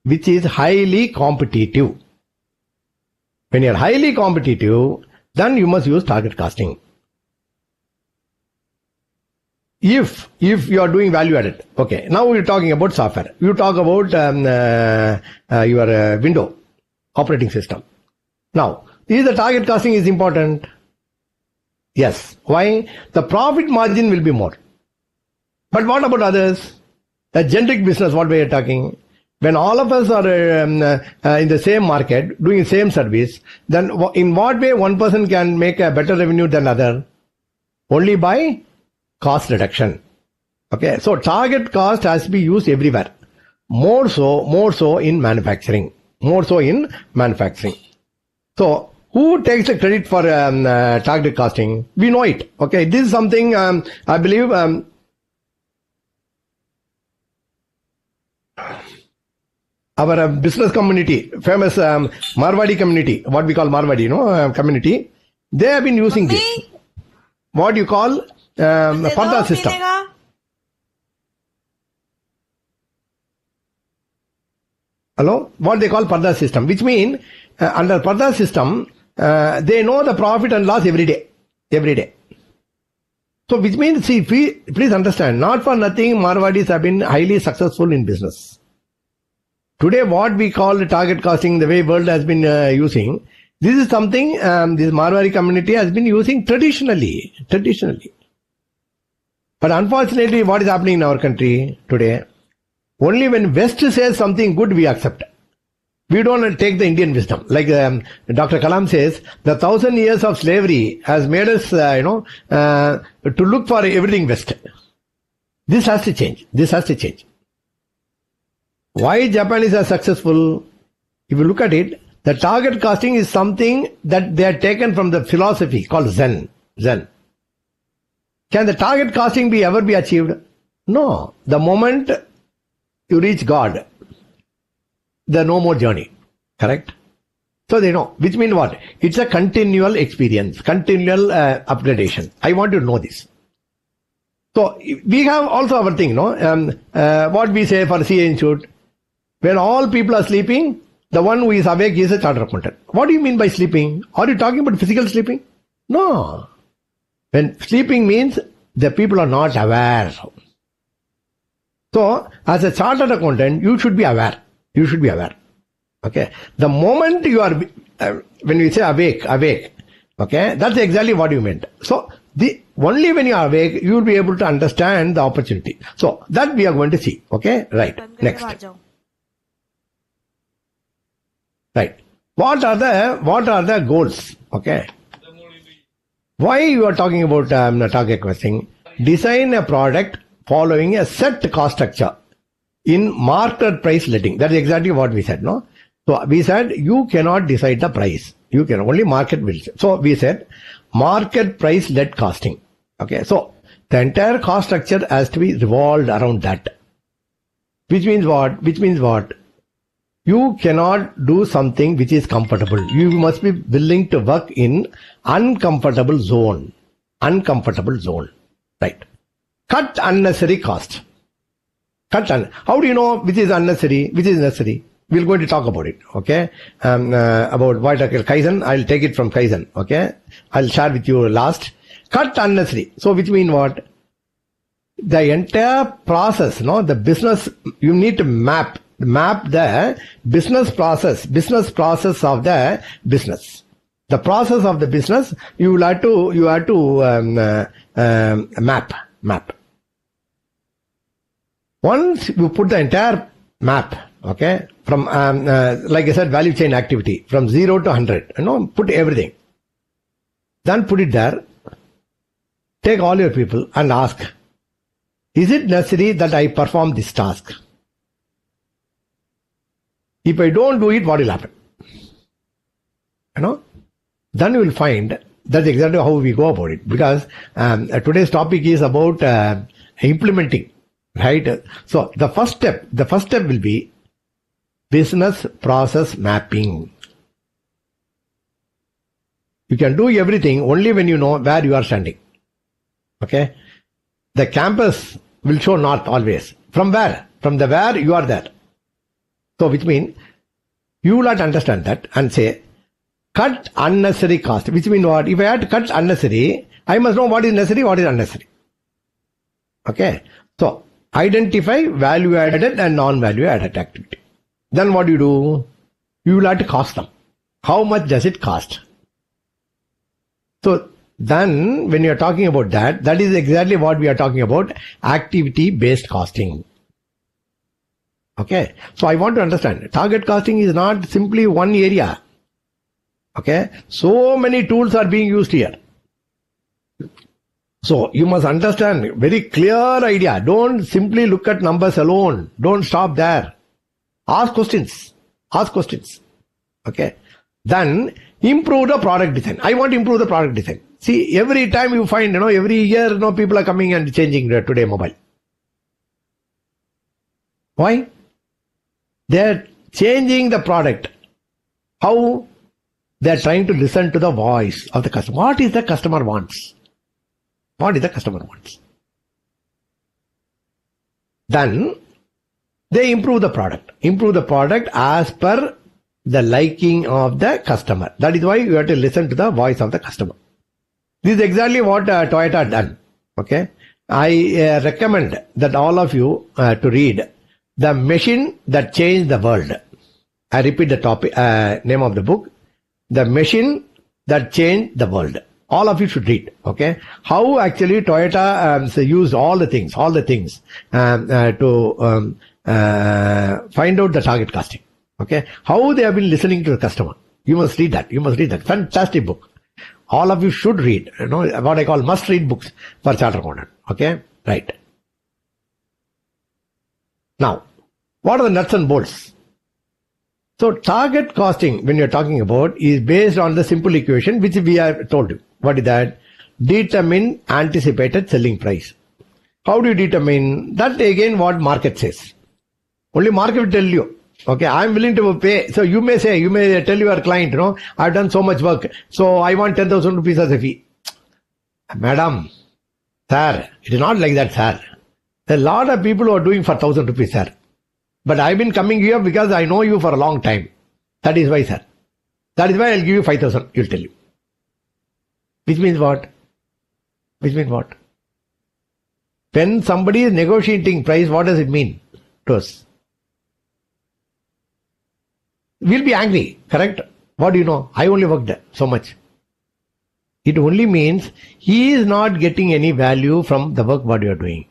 which is highly competitive. When you are highly competitive, then you must use target costing. If you are doing value added, okay. Now we are talking about software. You talk about your window operating system. Now, is the target costing is important? Yes. Why? The profit margin will be more. But what about others? A generic business, what we are talking? When all of us are in the same market, doing the same service, then in what way one person can make a better revenue than other? Only by cost reduction. Okay, so target cost has to be used everywhere. More so in manufacturing. So, who takes the credit for target costing? We know it. Okay, this is something I believe our business community, famous Marwadi community, what we call Marwadi, community, they have been using this. What you call Parda system. Hello? What they call Parda system, which means under Parda system, they know the profit and loss every day. So which means, see, please understand, not for nothing Marwadis have been highly successful in business. Today what we call target costing, the way world has been using, this is something this Marwari community has been using traditionally. But unfortunately, what is happening in our country today? Only when West says something good, we accept. We don't take the Indian wisdom. Like Dr. Kalam says, the 1,000 years of slavery has made us, to look for everything West. This has to change. Why Japanese are successful? If you look at it, the target costing is something that they are taken from the philosophy called Zen. Zen. Can the target costing ever be achieved? No. The moment you reach God, there's no more journey. Correct? So they know. Which means what? It's a continual experience, continual upgradation. I want you to know this. So we have also our thing, no? What we say for CA Institute, when all people are sleeping, the one who is awake is a chartered accountant. What do you mean by sleeping? Are you talking about physical sleeping? No. When sleeping means the people are not aware. So, as a chartered accountant, you should be aware. You should be aware. Okay. The moment you are, when we say awake, okay, that's exactly what you meant. So, only when you are awake, you will be able to understand the opportunity. So, that we are going to see. Okay. Right. Next. Right. What are the goals? Okay. Why you are talking about target costing? Design a product following a set cost structure in market price letting. That is exactly what we said, no? So we said you cannot decide the price. You can only market will. So we said market price led costing. Okay. So the entire cost structure has to be revolved around that. Which means what? You cannot do something which is comfortable. You must be willing to work in uncomfortable zone. Right. Cut unnecessary cost. How do you know which is unnecessary, which is necessary? We're going to talk about it. Okay. About what Kaizen. I'll take it from Kaizen. Okay. I'll share with you last. Cut unnecessary. So which mean what? The entire process, no, the business, you need to map the business process of the business. The process of the business, you have to map. Once you put the entire map, okay, from, like I said, value chain activity, from 0 to 100, put everything. Then put it there. Take all your people and ask, is it necessary that I perform this task? If I don't do it, what will happen? Then you will find that's exactly how we go about it. Because today's topic is about implementing, right? So the first step will be business process mapping. You can do everything only when you know where you are standing. Okay? The campus will show north always. From where? From the where you are there. So which means you will have to understand that and say, cut unnecessary cost. Which means what? If I have to cut unnecessary, I must know what is necessary, what is unnecessary. Okay. So identify value added and non-value added activity. Then what do? You will have to cost them. How much does it cost? So then when you are talking about that is exactly what we are talking about, activity-based costing. Okay. So I want to understand, target costing is not simply one area. Okay. So many tools are being used here. So you must understand very clear idea. Don't simply look at numbers alone. Don't stop there. Ask questions. Okay. Then improve the product design. I want to improve the product design. See, every time you find, every year, people are coming and changing today mobile. Why? They're changing the product. How? They're trying to listen to the voice of the customer. What is the customer wants? Then they improve the product as per the liking of the customer. That is why you have to listen to the voice of the customer. This is exactly what Toyota done. Okay. I recommend that all of you to read The Machine That Changed the World. I repeat the topic, name of the book. The Machine That Changed the World. All of you should read. Okay. How actually Toyota used all the things to find out the target costing. Okay. How they have been listening to the customer. You must read that. Fantastic book. All of you should read, what I call must read books for chartered accountant. Okay. Right. Now, What are the nuts and bolts? So target costing, when you're talking about, is based on the simple equation which we have told you. What is that? Determine anticipated selling price. How do you determine? That again what market says. Only market will tell you. Okay, I'm willing to pay. So you may tell your client, I've done so much work, so I want 10,000 rupees as a fee. Madam, sir, it is not like that, sir. There are a lot of people who are doing for 1,000 rupees, sir. But I've been coming here because I know you for a long time. That is why, sir. That is why I'll give you 5,000, he'll tell you. Which means what? When somebody is negotiating price, what does it mean to us? We'll be angry, correct? What do you know? I only worked so much. It only means he is not getting any value from the work what you are doing.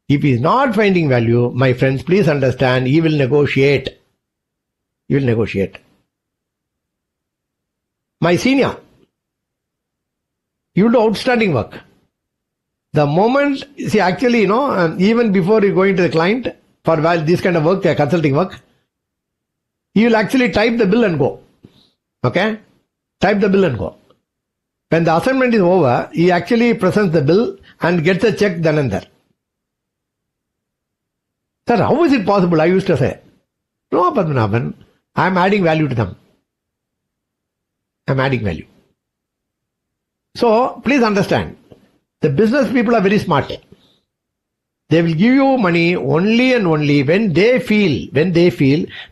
If he is not finding value, my friends, please understand, he will negotiate. My senior, you do outstanding work. The moment, see, actually, even before you go into the client for this kind of work, consulting work, he will actually type the bill and go. Okay? Type the bill and go. When the assignment is over, he actually presents the bill and gets a check then and there. Sir, how is it possible? I used to say, no, Padmanabhan, I am adding value to them. I am adding value. So, please understand, the business people are very smart. They will give you money only and only when they feel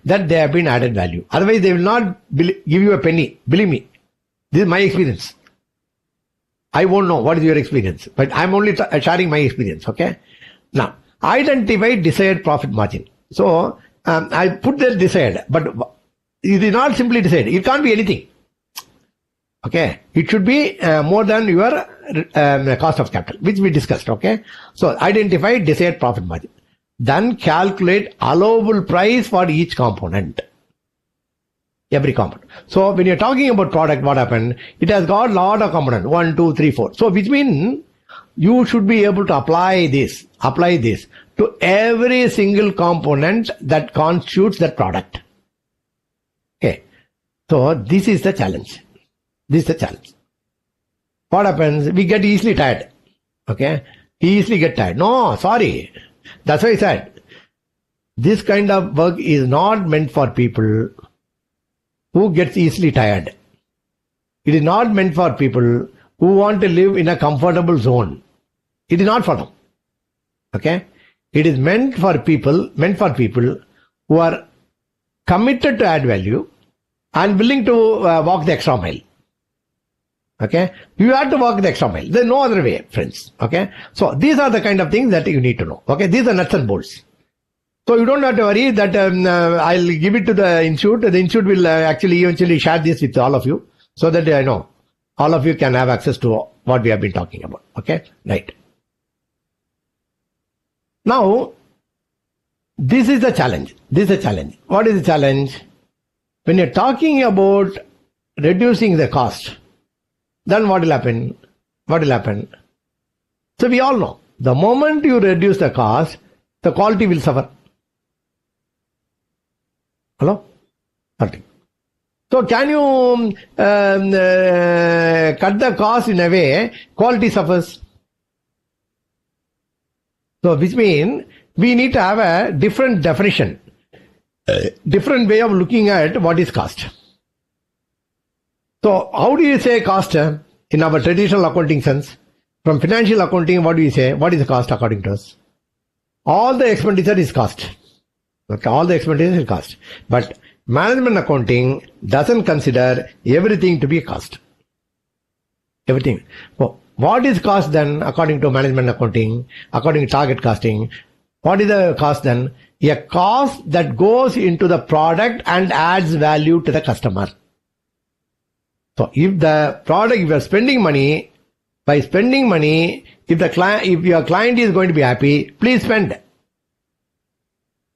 that they have been added value. Otherwise, they will not give you a penny. Believe me. This is my experience. I won't know what is your experience, but I'm only sharing my experience, okay? Now, identify desired profit margin. So, I put there desired, but it is not simply desired. It can't be anything. Okay? It should be more than your cost of capital, which we discussed, okay? So, identify desired profit margin. Then calculate allowable price for each component. Every component. So, when you're talking about product, what happened? It has got lot of components. 1, 2, 3, 4. So, which means you should be able to apply this to every single component that constitutes that product. Okay. So, this is the challenge. What happens? We get easily tired. Okay? Easily get tired. No, sorry. That's why I said, this kind of work is not meant for people who gets easily tired. It is not meant for people who want to live in a comfortable zone. It is not for them. Okay? It is meant for people who are committed to add value and willing to walk the extra mile. Okay? You have to walk the extra mile. There's no other way, friends. Okay? So these are the kind of things that you need to know. Okay? These are nuts and bolts. So you don't have to worry that I'll give it to the institute. The institute will actually eventually share this with all of you so that I know all of you can have access to what we have been talking about. Okay? Right. Now, this is the challenge. What is the challenge? When you're talking about reducing the cost, then what will happen? So we all know, the moment you reduce the cost, the quality will suffer. Hello? Quality. So can you cut the cost in a way, quality suffers? So which means we need to have a different definition, different way of looking at what is cost. So how do you say cost in our traditional accounting sense? From financial accounting, what do you say? What is the cost according to us? All the expenditure is cost. Okay, all the expenditure is cost. But management accounting doesn't consider everything to be a cost. Everything. So what is cost then according to management accounting, according to target costing? What is the cost then? A cost that goes into the product and adds value to the customer. So if the product, if you are spending money, by spending money, if your client is going to be happy, please spend.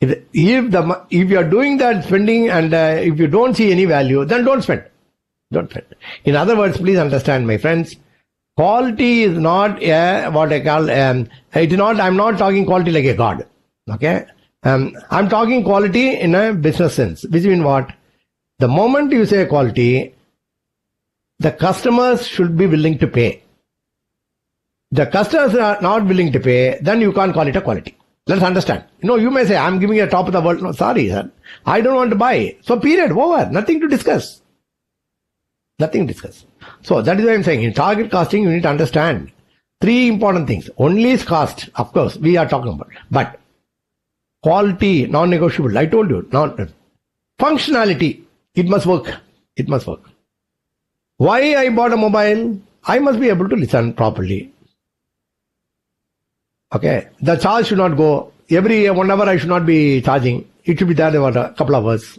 If you are doing that spending and if you don't see any value, then don't spend. Don't spend. In other words, please understand, my friends, quality is not what I call, I'm not talking quality like a god. Okay? I'm talking quality in a business sense, which means what? The moment you say quality, the customers should be willing to pay. The customers are not willing to pay, then you can't call it a quality. Let's understand. You may say, I'm giving a top of the world. No, sorry, sir. I don't want to buy. So period, over. Nothing to discuss. Nothing to discuss. So that is why I'm saying in target costing, you need to understand 3 important things. Only is cost, of course, we are talking about. But quality, non-negotiable. I told you. Functionality, it must work. It must work. Why I bought a mobile? I must be able to listen properly. Okay, the charge should not go. Every 1 hour I should not be charging. It should be there about a couple of hours.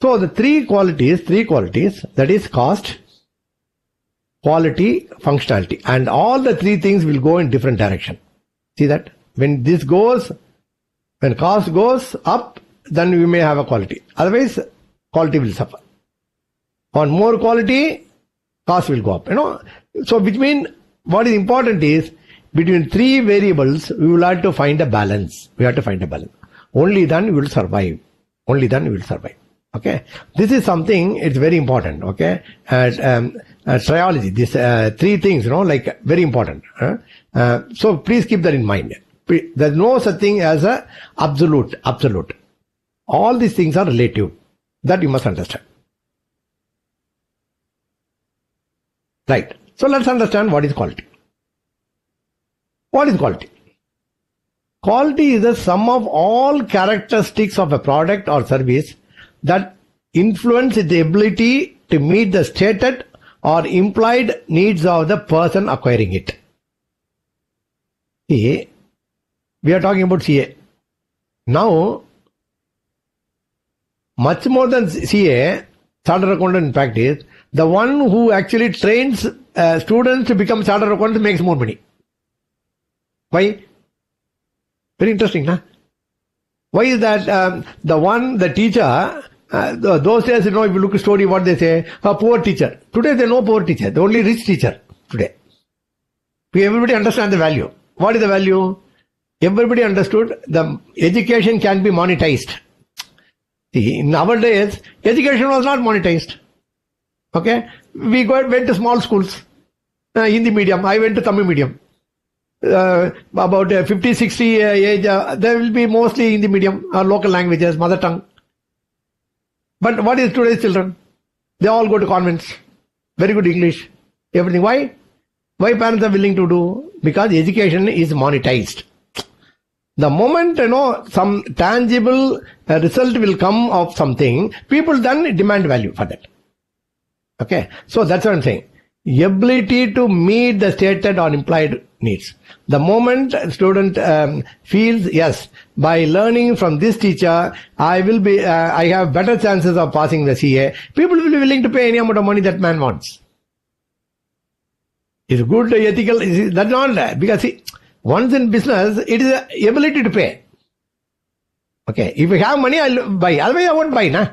So the three qualities, that is cost, quality, functionality. And all the 3 things will go in different direction. See that? When cost goes up, then we may have a quality. Otherwise, quality will suffer. On more quality, cost will go up. So which means, what is important is, between 3 variables, we will have to find a balance. Only then we will survive. Okay. This is something, it's very important. Okay. Triology, these 3 things, very important. So please keep that in mind. There's no such thing as a absolute. All these things are relative. That you must understand. Right. So let's understand what is quality. What is quality? Quality is the sum of all characteristics of a product or service that influence the ability to meet the stated or implied needs of the person acquiring it. See, we are talking about CA. Now, much more than CA, Chartered Accountant in practice, the one who actually trains students to become Chartered Accountants makes more money. Why? Very interesting, huh? Why is that? The teacher, those days, if you look at story, what they say, a poor teacher. Today, there is no poor teacher. The only rich teacher today. Everybody understands the value. What is the value? Everybody understood the education can be monetized. See, in our days, education was not monetized. Okay? We went to small schools. Hindi medium. I went to Tamil medium. About 50, 60 age, there will be mostly Hindi medium or local languages, mother tongue. But what is today's children? They all go to convents. Very good English. Everything. Why? Why parents are willing to do? Because education is monetized. The moment, some tangible result will come of something, people then demand value for that. Okay. So that's what I'm saying. Ability to meet the stated or implied needs. The moment a student feels, yes, by learning from this teacher, I have better chances of passing the CA, people will be willing to pay any amount of money that man wants. It's good, ethical, that's not, because see, once in business, it is the ability to pay. Okay, if you have money, I'll buy. Otherwise, I won't buy, nah.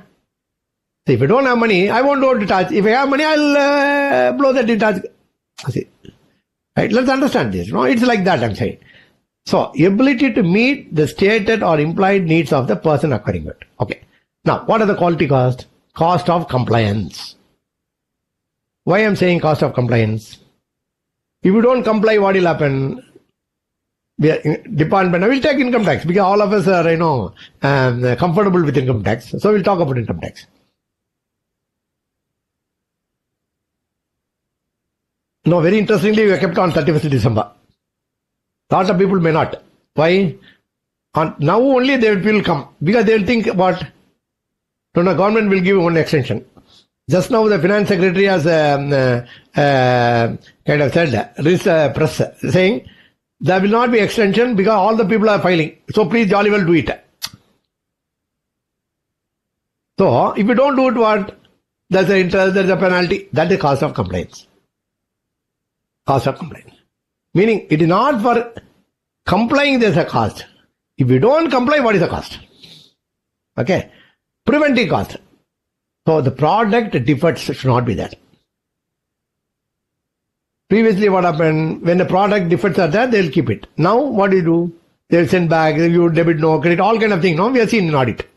So if you don't have money, I won't go to touch. If I have money, I'll blow that in touch. See. Right? Let's understand this. It's like that, I'm saying. So, ability to meet the stated or implied needs of the person acquiring it. Okay. Now, what are the quality cost? Cost of compliance. Why I'm saying cost of compliance? If you don't comply, what will happen? Department, I will take income tax because all of us are, comfortable with income tax. So, we'll talk about income tax. No, very interestingly, we are kept on 31st December. Lot of people may not. Why? Now only they will come. Because they will think what? No, government will give one extension. Just now the finance secretary has kind of said, this press saying, there will not be extension because all the people are filing. So please jolly well do it. So, if you don't do it, what? There's an interest, there's a penalty. That is cost of compliance. Cost of compliance. Meaning, it is not for complying there's a cost. If you don't comply, what is the cost? Okay. Preventing cost. So, the product defects should not be that. Previously, what happened? When the product defects are there, they will keep it. Now, what do you do? They'll send back, you debit no, credit, all kind of things. No, we have seen in audit.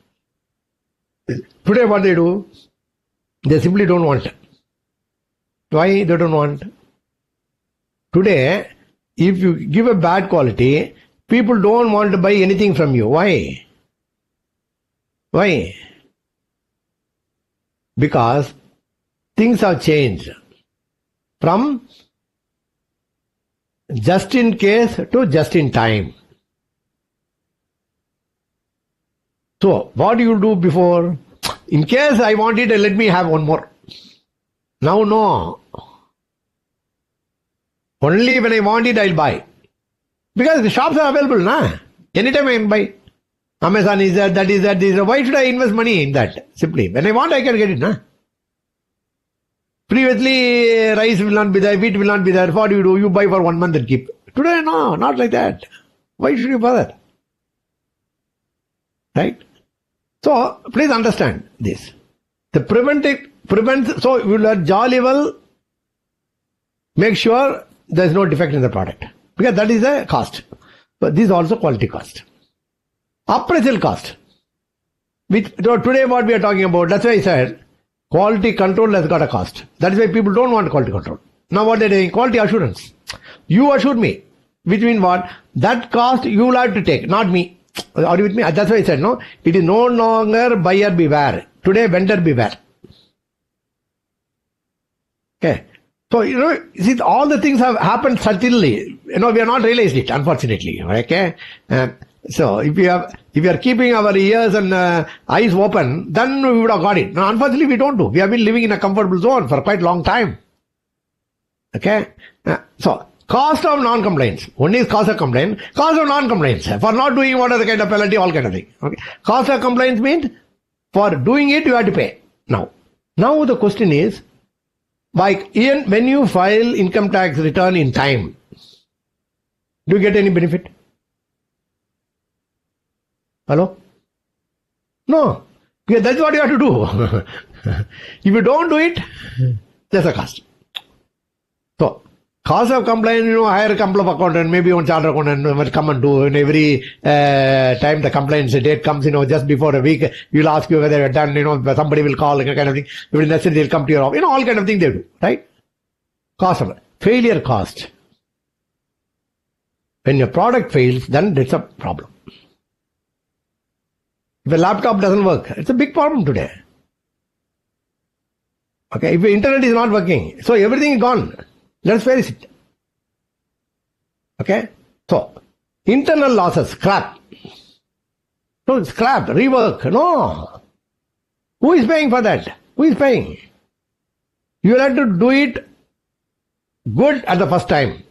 Today what they do? They simply don't want. Why they don't want? Today, if you give a bad quality, people don't want to buy anything from you. Why? Why? Because things have changed from just in case to just in time. So, what do you do before? In case I want it, let me have one more. Now, no. Only when I want it, I'll buy. Because the shops are available, na? Anytime I can buy. Amazon is that, that is that, this is that. Why should I invest money in that? Simply. When I want, I can get it, na? Previously, rice will not be there, wheat will not be there. What do? You buy for 1 month and keep. Today, no, not like that. Why should you bother? Right? So, please understand this. The prevents, so you will jolly well make sure there is no defect in the product. Because that is a cost. But this is also quality cost. Appraisal cost. Today what we are talking about, that's why I said, quality control has got a cost. That is why people don't want quality control. Now what they are doing? Quality assurance. You assured me. Which means what? That cost you will have to take, not me. Are you with me? That's why I said, no, it is no longer buyer beware. Today, vendor beware. Okay. So, see, all the things have happened subtly. We have not realized it, unfortunately. Okay. So, if we are keeping our ears and eyes open, then we would have got it. Now, unfortunately, we don't do. We have been living in a comfortable zone for quite a long time. Okay. So, cost of non-compliance. One is cost of complaint. Cost of non-compliance. For not doing what are the kind of penalty, all kind of thing. Okay. Cost of compliance means for doing it, you have to pay. Now the question is, when you file income tax return in time, do you get any benefit? Hello? No. Because that's what you have to do. If you don't do it, there's a cost. So, cost of complaint, hire a couple of accountant, maybe one charter accountant will come and do. In every time the complaints date comes, just before a week, you'll ask you whether you're done, somebody will call, kind of thing. If it's necessary, they'll come to your office. All kind of thing they do, right? Cost of failure cost. When your product fails, then it's a problem. If a laptop doesn't work, it's a big problem today. Okay, if the internet is not working, so everything is gone. Let's face it. Okay? So, internal losses, scrap. No, scrap, rework. No. Who is paying for that? Who is paying? You will have to do it good at the first time.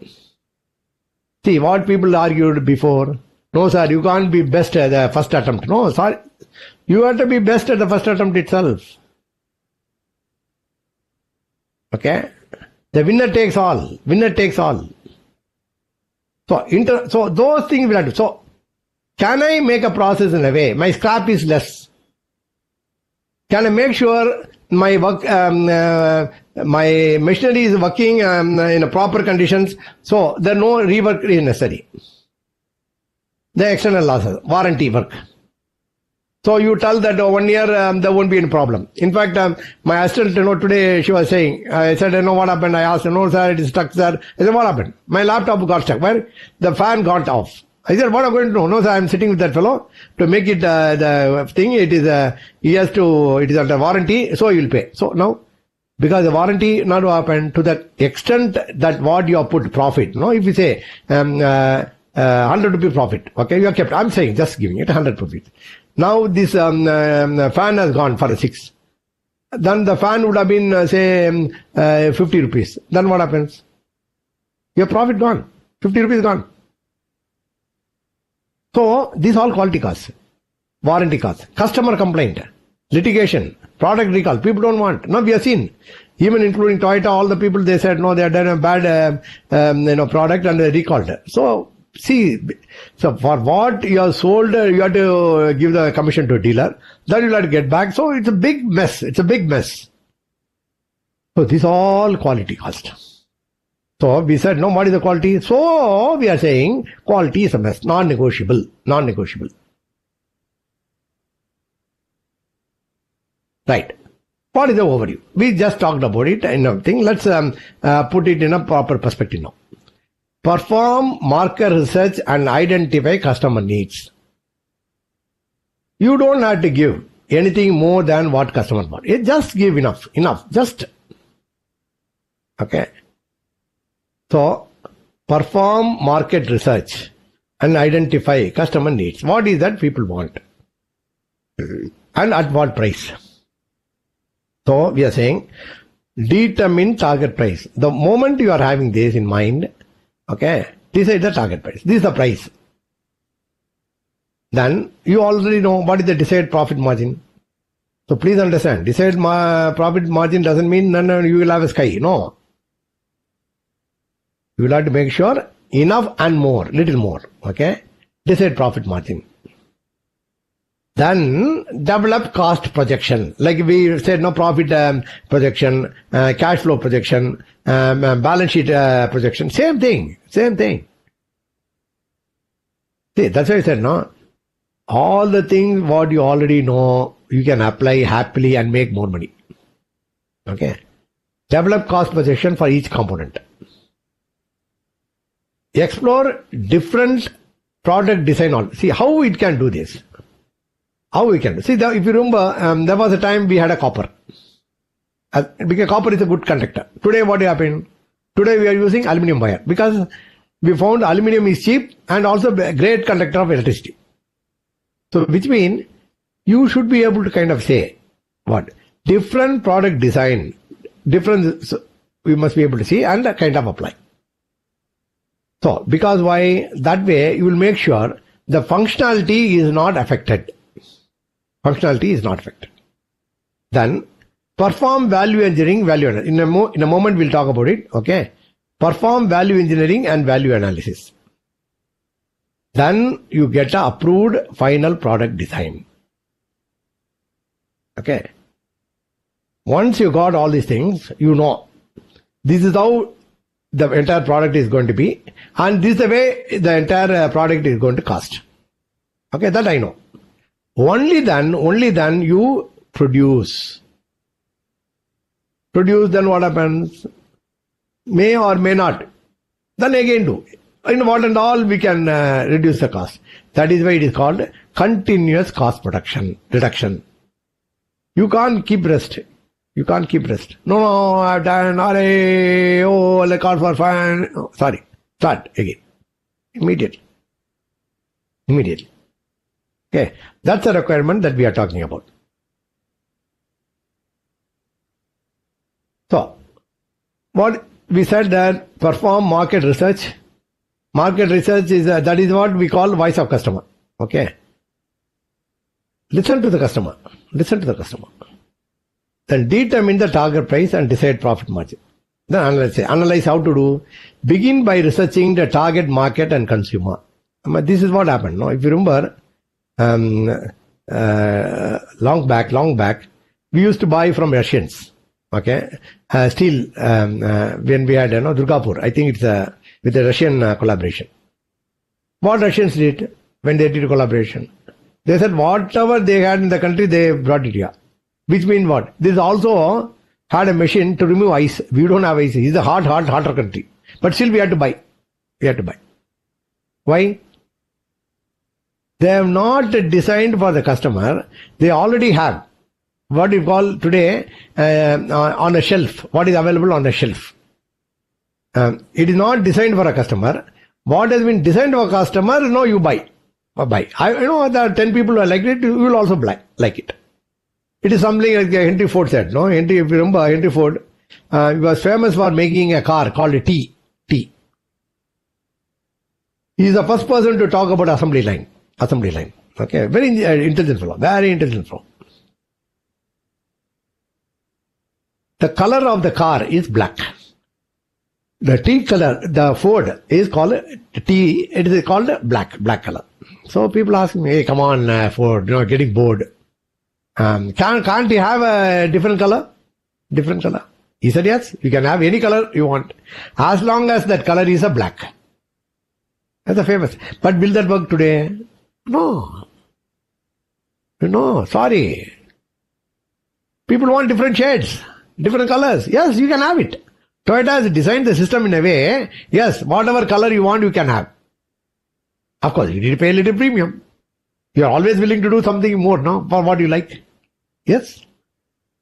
See, what people argued before. No, sir, you can't be best at the first attempt. No, sorry. You have to be best at the first attempt itself. Okay? The winner takes all. Winner takes all. So those things will have to. So, can I make a process in a way? My scrap is less. Can I make sure my work, my machinery is working in a proper conditions? So there no rework is necessary. The external losses, warranty work. So you tell that 1 year there won't be any problem. In fact, my assistant, today she was saying, I said, what happened? I asked, no, sir, it is stuck, sir. I said, what happened? My laptop got stuck. Where? The fan got off. I said, what am I going to do? No, sir, I'm sitting with that fellow to make it the thing. It is, he has to, it is under warranty, so he will pay. So now, because the warranty not happened to the extent that what you have put profit. No, if you say, 100 rupee profit. Okay, you are kept. I'm saying, just giving it 100 profit. Now this fan has gone for a 6. Then the fan would have been, say, 50 rupees. Then what happens? Your profit gone. 50 rupees gone. So, these all quality costs. Warranty costs. Customer complaint. Litigation. Product recall. People don't want. Now we have seen. Even including Toyota, all the people, they said, no, they have done a bad product and they recalled it. So, see, so for what you have sold, you have to give the commission to a dealer. Then you'll have to get back. So it's a big mess. It's a big mess. So this all quality cost. So we said, no, what is the quality? So we are saying quality is a must, non-negotiable, non-negotiable. Right. What is the overview? We just talked about it and everything. Let's put it in a proper perspective now. Perform market research and identify customer needs. You don't have to give anything more than what customer wants. Just give enough, just. Okay. So, perform market research and identify customer needs. What is that people want? And at what price? So, we are saying, determine target price. The moment you are having this in mind, okay, decide the target price. This is the price. Then, you already know what is the desired profit margin. So, please understand, desired profit margin doesn't mean no, you will have a sky. No. You will have to make sure enough and more, little more. Okay, desired profit margin. Then develop cost projection. Like we said, no, profit projection, cash flow projection, balance sheet projection. Same thing. See, that's why I said, no, all the things what you already know, you can apply happily and make more money. Okay. Develop cost projection for each component. Explore different product design. See how it can do this. How we can do. See, if you remember, there was a time we had a copper. Because copper is a good conductor. Today what happened? Today we are using aluminum wire. Because we found aluminum is cheap and also a great conductor of electricity. So which means you should be able to kind of say what? Different product design. Different, so we must be able to see and kind of apply. So, because why? That way you will make sure the functionality is not affected. Functionality is not affected. Then, perform value engineering, value analysis. In a moment we'll talk about it. Okay. Perform value engineering and value analysis. Then you get a approved final product design. Okay. Once you got all these things, you know this is how the entire product is going to be, and this is the way the entire product is going to cost. Okay, that I know. Only then you produce. Produce, then what happens? May or may not. Then again do. In what and all we can reduce the cost. That is why it is called continuous cost reduction. You can't keep rest. No, I've done, I call for fine. Oh, sorry. Start again. Immediately. Okay. That's the requirement that we are talking about. So, what we said that perform market research. Market research is, that is what we call voice of customer. Okay. Listen to the customer. Then determine the target price and decide profit margin. Then analyze how to do. Begin by researching the target market and consumer. This is what happened. No? If you remember, long back, we used to buy from Russians. Okay, steel when we had Durgapur. I think it's with the Russian collaboration. What Russians did when they did collaboration? They said whatever they had in the country, they brought it here. Which means what? This also had a machine to remove ice. We don't have ice. It's a hotter country. But still we had to buy. Why? They have not designed for the customer. They already have what you call today on a shelf. What is available on the shelf. It is not designed for a customer. What has been designed for a customer, no, you buy. I know that 10 people who like it, you will also like it. It is something like Henry Ford said. No, if you remember, Henry Ford he was famous for making a car called a T. He is the first person to talk about assembly line. Okay, very intelligent fellow. The color of the car is black. The T color, the Ford is called T. It is called black color. So people ask me, hey, come on, Ford, getting bored. Can't you have a different color? He said, yes, you can have any color you want, as long as that color is a black. That's a famous. But will that work today? No. No, sorry. People want different shades, different colors. Yes, you can have it. Toyota has designed the system in a way, yes, whatever color you want, you can have. Of course, you need to pay a little premium. You are always willing to do something more, no, for what you like. Yes.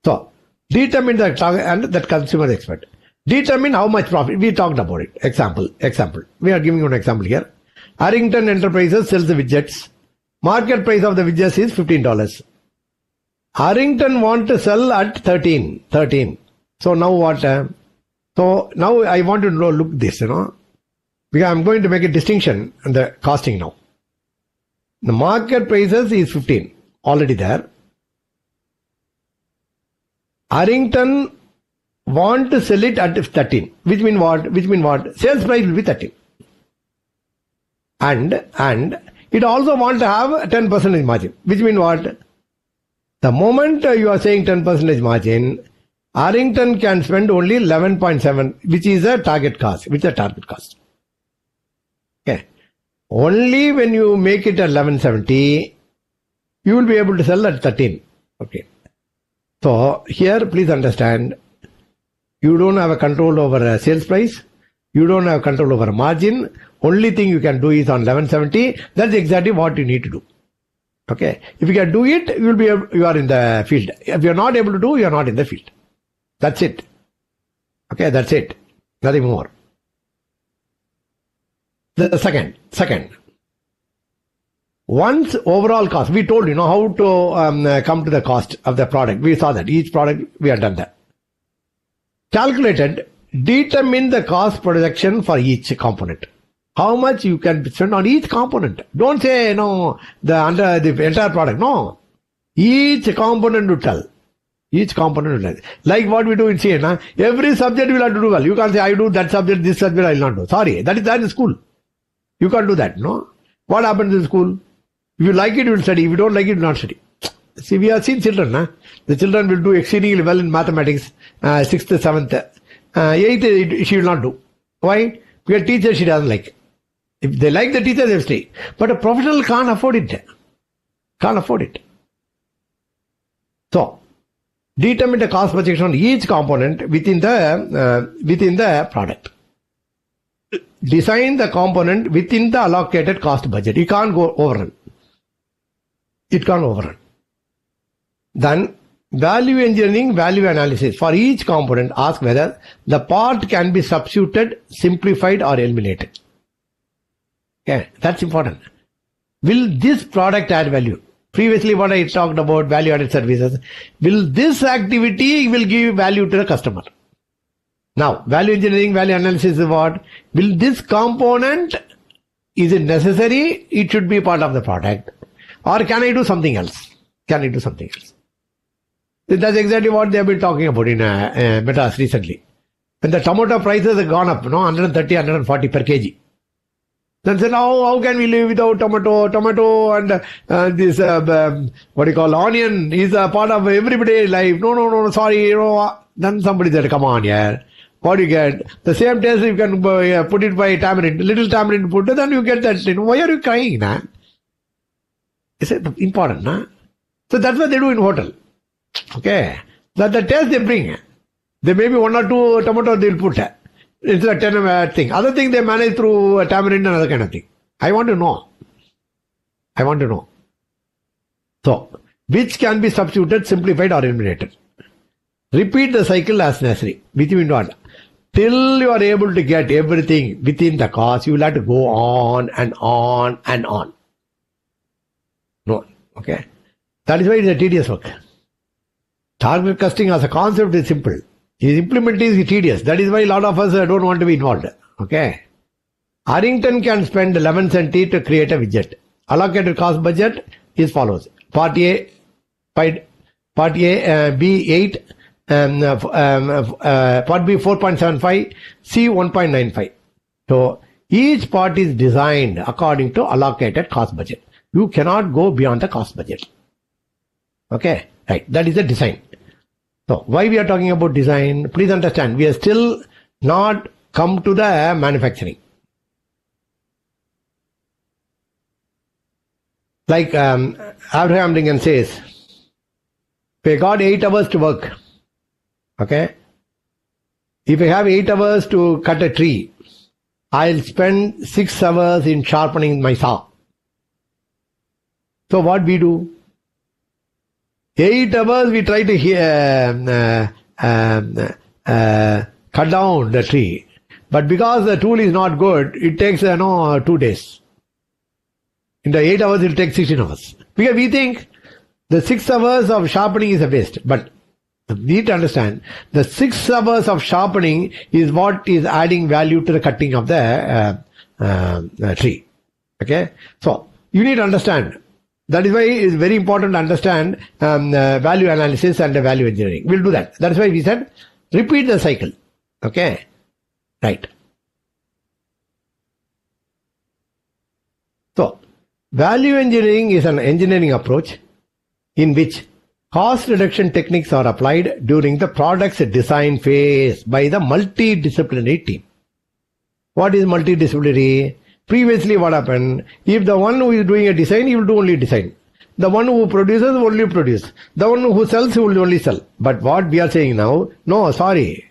So, determine the target and that consumer expert. Determine how much profit. We talked about it. Example. We are giving you an example here. Harrington Enterprises sells the widgets. Market price of the widgets is $15. Harrington want to sell at 13. So now what? So now I want to look this, because I'm going to make a distinction in the costing now. The market prices is 15, already there. Harrington want to sell it at 13, which mean what? Sales price will be 13. And it also want to have a 10% margin, which mean what? The moment you are saying 10% margin, Harrington can spend only 11.7, which is a target cost. Okay. Only when you make it at 1170, you will be able to sell at 13. Okay. So here, please understand, you don't have a control over a sales price. You don't have control over a margin. Only thing you can do is on 1170. That's exactly what you need to do. Okay. If you can do it, you are in the field. If you are not able to do, you are not in the field. That's it. Okay, that's it. Nothing more. The second. Once overall cost, we told you how to come to the cost of the product. We saw that. Each product, we have done that. Calculated, determine the cost projection for each component. How much you can spend on each component. Don't say, the entire product. No. Each component to tell. Like what we do in CA. Every subject will have to do well. You can't say, I do that subject, this subject I will not do. Sorry. That is in school. You can't do that. No. What happens in school? If you like it, you will study. If you don't like it, you will not study. See, we have seen children. The children will do exceedingly well in mathematics, 6th, 7th. 8th, she will not do. Why? Because teacher she doesn't like. If they like the teacher, they will stay. But a professional can't afford it. So, determine the cost projection on each component within the product. Design the component within the allocated cost budget. You can't go overrun. Then, value engineering, value analysis. For each component, ask whether the part can be substituted, simplified or eliminated. Okay, that's important. Will this product add value? Previously what I talked about value added services. Will this activity will give value to the customer? Now, value engineering, value analysis is what? Will this component, is it necessary? It should be part of the product. Or can I do something else? That's exactly what they have been talking about in Metas recently. When the tomato prices have gone up, 130, 140 per kg. Then said, how can we live without tomato? Tomato and this, onion is a part of everyday life. No, sorry, Then somebody said, come on, yeah. What do you get? The same taste you can put it by tamarind. Little tamarind put it, then you get that. Why are you crying, Is it important, So that's what they do in hotel. Okay. That the taste they bring. There may be 1 or 2 tomatoes they will put. Instead of 10 thing. Other thing they manage through tamarind and other kind of thing. I want to know. So, which can be substituted, simplified or eliminated. Repeat the cycle as necessary. Which means what? Till you are able to get everything within the cost, you will have to go on and on and on. No. Okay. That is why it is a tedious work. Target costing as a concept is simple. His implementation is tedious. That is why a lot of us don't want to be involved. Okay. Harrington can spend 11 cents to create a widget. Allocated cost budget is follows. Part A, B8, part B 4.75, C 1.95. So each part is designed according to allocated cost budget. You cannot go beyond the cost budget. Okay. Right. That is the design. So why we are talking about design? Please understand, we are still not come to the manufacturing. Like Abraham Lincoln says, if I got 8 hours to work, okay, if I have 8 hours to cut a tree, I'll spend 6 hours in sharpening my saw. So what we do? 8 hours we try to cut down the tree. But because the tool is not good, it takes 2 days. In the 8 hours, it will take 16 hours. Because we think the 6 hours of sharpening is a waste. But you need to understand, the 6 hours of sharpening is what is adding value to the cutting of the tree. Okay? So, you need to understand. That is why it is very important to understand value analysis and value engineering. We'll do that. That's why we said, repeat the cycle. Okay? Right. So, value engineering is an engineering approach in which cost reduction techniques are applied during the product's design phase by the multidisciplinary team. What is multidisciplinary? Previously what happened? If the one who is doing a design, he will do only design. The one who produces will only produce. The one who sells, he will only sell. But what we are saying now, no, sorry.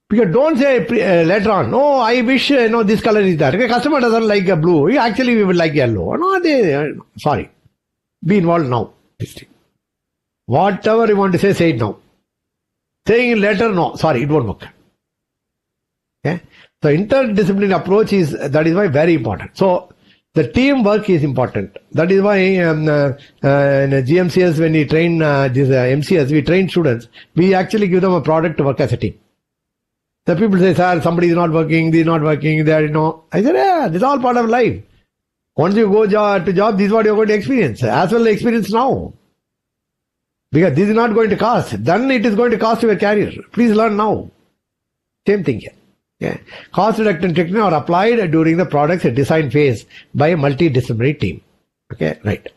Because don't say later on, no, I wish this color is there. The customer doesn't like a blue. Actually, we would like yellow. No, sorry. Be involved now. Whatever you want to say it now. Saying it later, no, sorry, it won't work. Okay? So interdisciplinary approach is why very important. So the teamwork is important. That is why in GMCS, when we train these MCS, we train students, we actually give them a product to work as a team. The people say, sir, somebody is not working, they are not working, they are, I said, yeah, this is all part of life. Once you go to job, this is what you are going to experience. As well experience now. Because this is not going to cost. Then it is going to cost your career. Please learn now. Same thing here. Okay. Cost reduction techniques are applied during the product's design phase by a multidisciplinary team. Okay, right.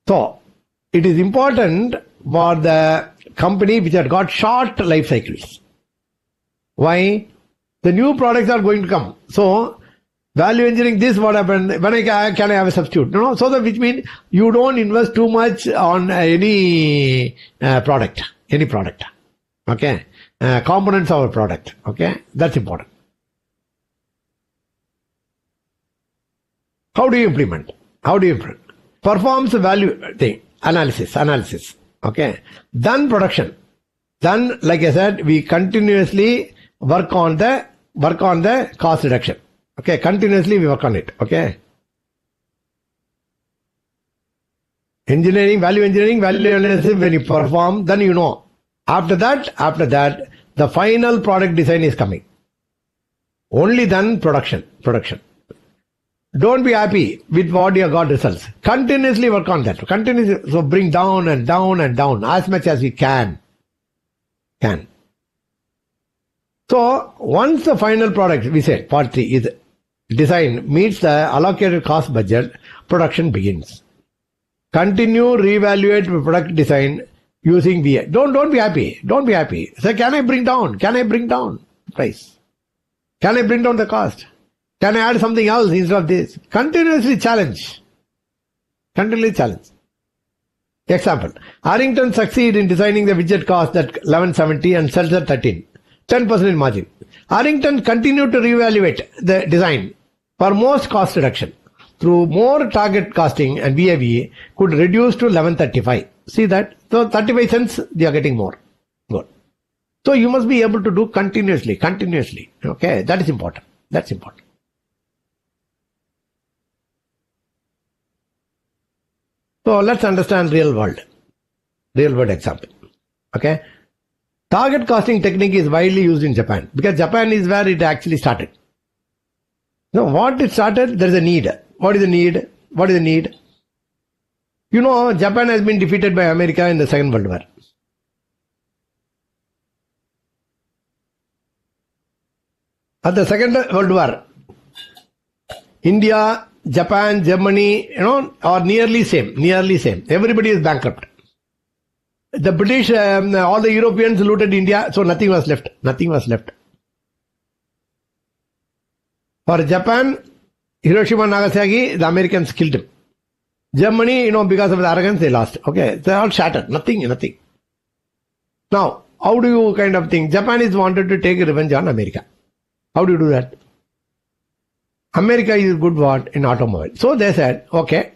So, it is important for the company which had got short life cycles. Why? The new products are going to come. So, value engineering, this what happened, when can I have a substitute? No, so that which means you don't invest too much on any product. Okay. Components of a product. Okay. That's important. How do you implement? Performs value thing. Analysis. Okay. Then production. Then, like I said, we continuously work on the cost reduction. Okay. Continuously we work on it. Okay. Value engineering, value analysis, when you perform, then you know. After that, the final product design is coming. Only then production. Don't be happy with what you got results. Continuously work on that. So bring down and down and down as much as we can. So once the final product, we said part 3 is design meets the allocated cost budget, production begins. Continue reevaluate product design using VA. Don't be happy. Say, can I bring down price? Can I bring down the cost? Can I add something else instead of this? Continuously challenge. Example, Harrington succeed in designing the widget cost at 1170 and sells at 13. 10% in margin. Harrington continued to reevaluate the design for most cost reduction. Through more target costing and VAVE could reduce to 1135. See that? So 35 cents they are getting more. Good. So you must be able to do continuously. Okay, that is important. That's important. So let's understand real world example. Okay. Target costing technique is widely used in Japan because Japan is where it actually started. Now what it started, there is a need. What is the need? You know, Japan has been defeated by America in the Second World War. At the Second World War, India Japan, Germany, are nearly same. Everybody is bankrupt. The British, all the Europeans looted India, so nothing was left. For Japan, Hiroshima, Nagasaki, the Americans killed him. Germany, because of the arrogance, they lost. Okay, they all shattered. Nothing. Now, how do you kind of think? Japan is wanted to take revenge on America. How do you do that? America is good what in automobile. So they said, okay,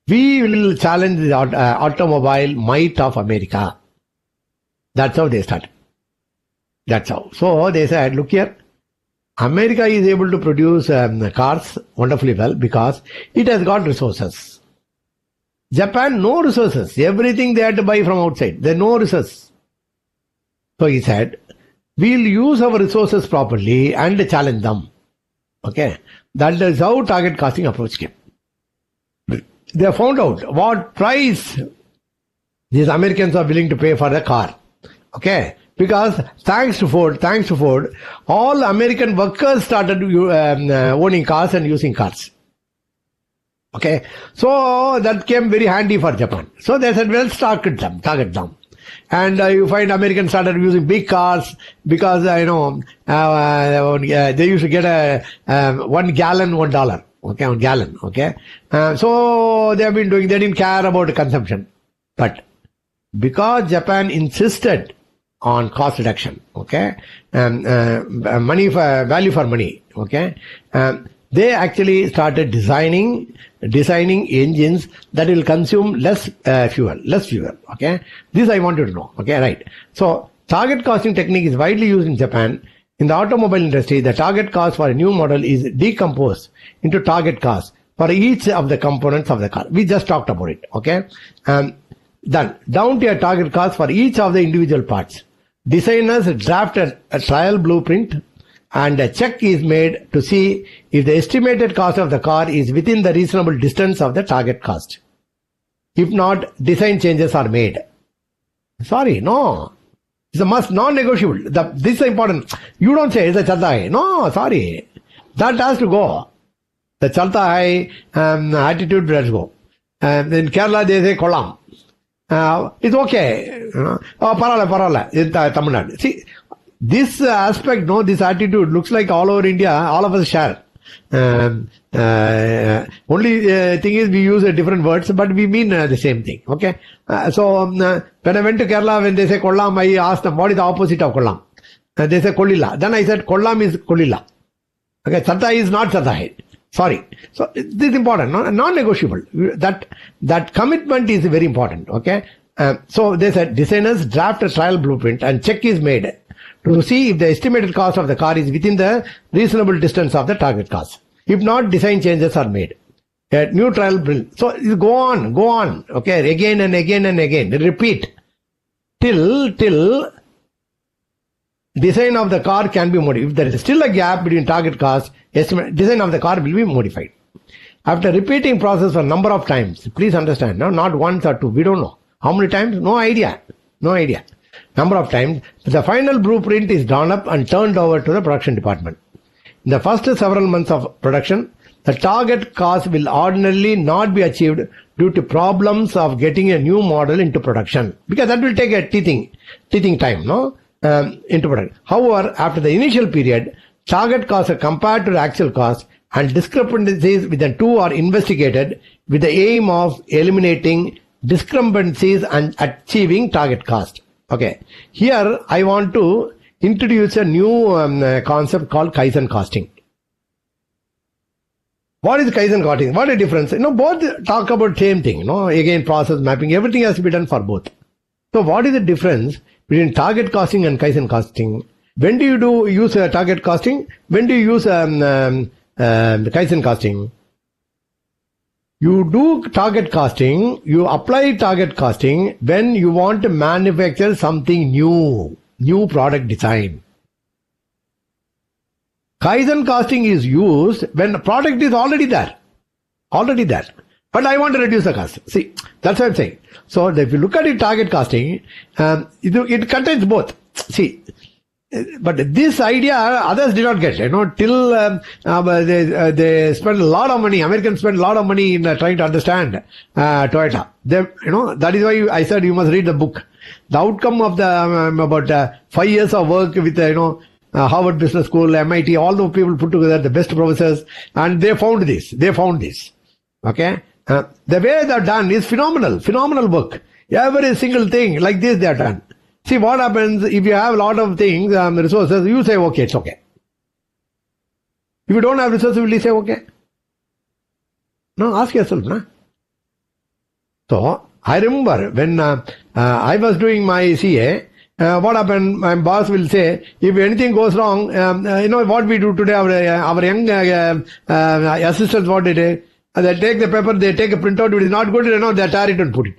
we will challenge the automobile might of America. That's how they started. That's how. So they said, look here, America is able to produce cars wonderfully well because it has got resources. Japan, no resources. Everything they had to buy from outside. There are no resources. So he said, we'll use our resources properly and challenge them. Okay. That is how target costing approach came. They found out what price these Americans are willing to pay for the car. Okay. Because thanks to Ford, all American workers started owning cars and using cars. Okay. So that came very handy for Japan. So they said, well, target them. And you find Americans started using big cars because, they used to get 1 gallon, $1. Okay, 1 gallon. Okay. So they have been doing, they didn't care about consumption. But because Japan insisted on cost reduction, okay, value for money, okay, they actually started designing engines that will consume less fuel, okay. This I want you to know, okay, right. So target costing technique is widely used in Japan. In the automobile industry, the target cost for a new model is decomposed into target cost for each of the components of the car. We just talked about it, okay. Then down to a target cost for each of the individual parts. Designers draft a trial blueprint and a check is made to see if the estimated cost of the car is within the reasonable distance of the target cost. If not, design changes are made. Sorry, no. It's a must, non-negotiable. This is important. You don't say it's a chalta hai. No, sorry. That has to go. The chalta hai attitude has to go. In Kerala they say kolam. It's okay. Parala. In Tamil Nadu. See, this aspect, this attitude looks like all over India, all of us share. Only thing is we use different words, but we mean the same thing. Okay. So when I went to Kerala, when they say Kollam, I asked them, what is the opposite of Kollam? They say Kolila. Then I said Kollam is Kolila. Okay. Satta is not Satta. Sorry. So this is important, non-negotiable. That commitment is very important. Okay. So they said designers draft a trial blueprint and check is made to see if the estimated cost of the car is within the reasonable distance of the target cost. If not, design changes are made. A new trial blueprint. So go on. Okay. Again and again. Repeat. Till design of the car can be modified. If there is still a gap between target cost, design of the car will be modified. After repeating process for a number of times, please understand, not once or two, we don't know. How many times? No idea. Number of times, the final blueprint is drawn up and turned over to the production department. In the first several months of production, the target cost will ordinarily not be achieved due to problems of getting a new model into production, because that will take a teething time, into production. However, after the initial period, target costs are compared to the actual cost and discrepancies within the two are investigated with the aim of eliminating discrepancies and achieving target cost. Okay. Here I want to introduce a new concept called Kaizen costing. What is Kaizen costing? What is the difference? Both talk about same thing. Again, process mapping, everything has to be done for both. So what is the difference between target costing and Kaizen costing? When do you use target costing? When do you use Kaizen costing? You do target costing, you apply target costing when you want to manufacture something new product design. Kaizen costing is used when the product is already there. But I want to reduce the cost. See, that's what I'm saying. So if you look at it, target costing, it contains both. See, But this idea others did not get, till they spend a lot of money. Americans spend a lot of money in trying to understand Toyota. That is why I said you must read the book. The outcome of the about 5 years of work with Harvard Business School, MIT, all the people put together, the best professors, and they found this. Okay, the way they are done is phenomenal work. Every single thing like this they are done. See what happens if you have a lot of things, resources, you say, okay, it's okay. If you don't have resources, will you say, okay? No, ask yourself, no? So, I remember when I was doing my CA, what happened, my boss will say, if anything goes wrong, what we do today, our young assistants, what they do, they take the paper, they take a printout, if it is not good, they tear it and put it.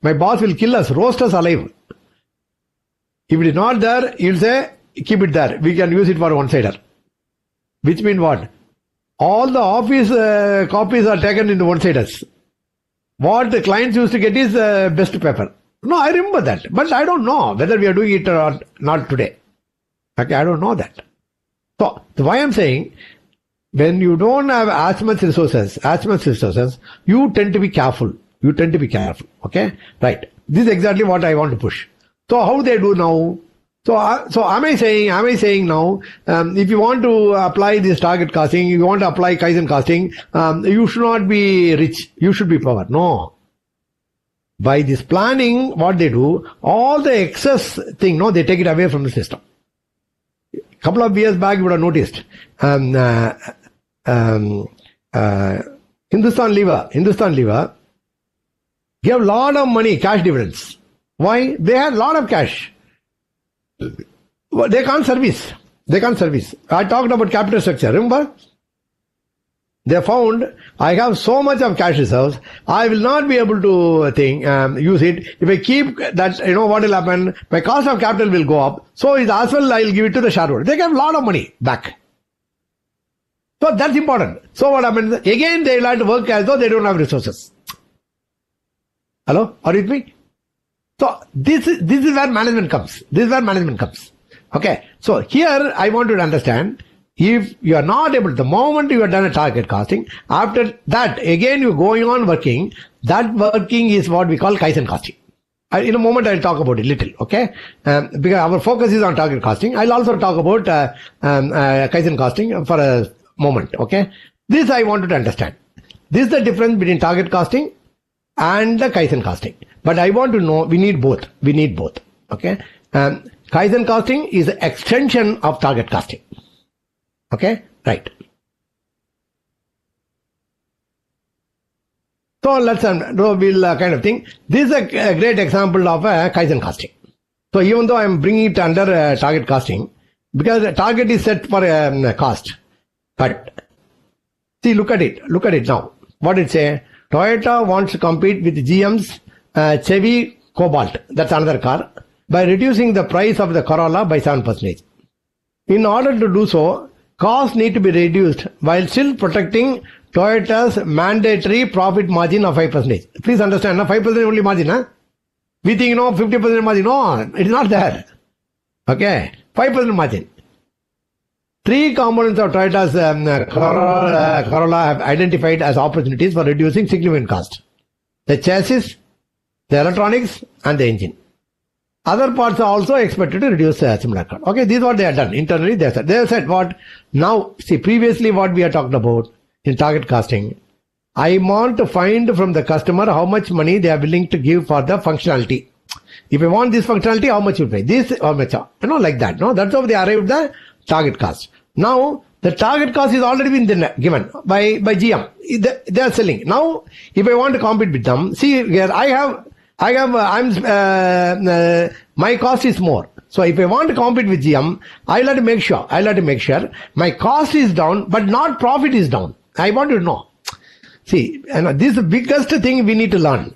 My boss will kill us, roast us alive. If it is not there, he'll say, keep it there. We can use it for one-sider. Which means what? All the office copies are taken into one-siders. What the clients used to get is best paper. No, I remember that. But I don't know whether we are doing it or not today. Okay, I don't know that. So, why I'm saying, when you don't have as much resources, you tend to be careful. Okay? Right. This is exactly what I want to push. So how they do now? So am I saying now, if you want to apply this target costing, you want to apply Kaizen costing, you should not be rich. You should be poor. No. By this planning, what they do, all the excess thing, they take it away from the system. A couple of years back, you would have noticed, Hindustan Lever gave a lot of money, cash dividends. Why? They had a lot of cash. They can't service. I talked about capital structure. Remember? They found, I have so much of cash reserves, I will not be able to use it. If I keep that, what will happen? My cost of capital will go up. So as well, I will give it to the shareholder. They get a lot of money back. So that's important. So what happens? Again, they will have to work as though they don't have resources. Hello? Are you with me? So this is where management comes. Okay. So here I want you to understand, if you are not able, the moment you have done a target costing, after that again you are going on working, that working is what we call Kaizen costing. In a moment I'll talk about it little, okay? Because our focus is on target costing. I'll also talk about Kaizen costing for a moment, okay? This I wanted to understand. This is the difference between target costing and the Kaizen costing. But I want to know, we need both, okay? Kaizen costing is an extension of target costing. Okay, right. So let's we'll kind of think. This is a great example of a Kaizen costing. So even though I am bringing it under target costing, because the target is set for a cost. But see, look at it now. What it say? Toyota wants to compete with GM's Chevy Cobalt, that's another car, by reducing the price of the Corolla by 7%. In order to do so, costs need to be reduced while still protecting Toyota's mandatory profit margin of 5%. Please understand, 5% only margin, huh? We think, 50% margin. No, it is not there. Okay, 5% margin. Three components of Toyota's Corolla have identified as opportunities for reducing significant cost: the chassis, the electronics, and the engine. Other parts are also expected to reduce similar cost. Okay, this is what they have done. Internally, they have said what? Now, see, previously what we have talked about in target costing, I want to find from the customer how much money they are willing to give for the functionality. If I want this functionality, how much you pay? This, how much? Like that. No, that's how they arrived at the target cost. Now, the target cost is already been given by GM. They are selling. Now, if I want to compete with them, see here, my cost is more. So if I want to compete with GM, I'll have to make sure my cost is down, but not profit is down. I want to know. See, and this is the biggest thing we need to learn.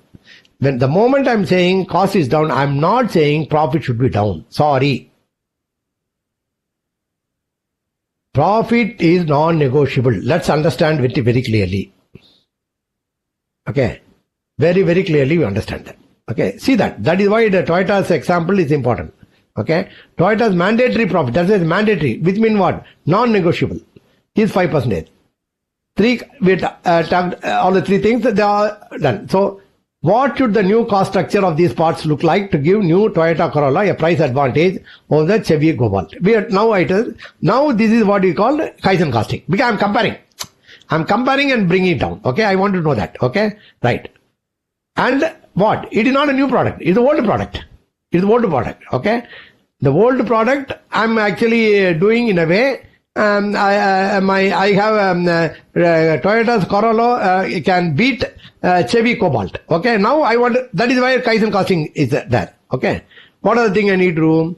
When the moment I'm saying cost is down, I'm not saying profit should be down. Sorry. Profit is non-negotiable. Let's understand it very clearly. Okay. Very, very clearly we understand that. Okay. See that. That is why the Toyota's example is important. Okay. Toyota's mandatory profit, that is mandatory, which means what? Non-negotiable, is 5%. We talked all the three things, they are done. So, what should the new cost structure of these parts look like to give new Toyota Corolla a price advantage over the Chevy Cobalt? Now this is what we call Kaizen costing. Because I'm comparing and bringing it down. Okay, I want to know that. Okay, right. And what? It is not a new product. It's an old product. Okay, the old product I'm actually doing in a way. I have Toyota's Corolla can beat Chevy Cobalt. Okay, now that is why Kaizen costing is there. Okay, what other thing I need to do?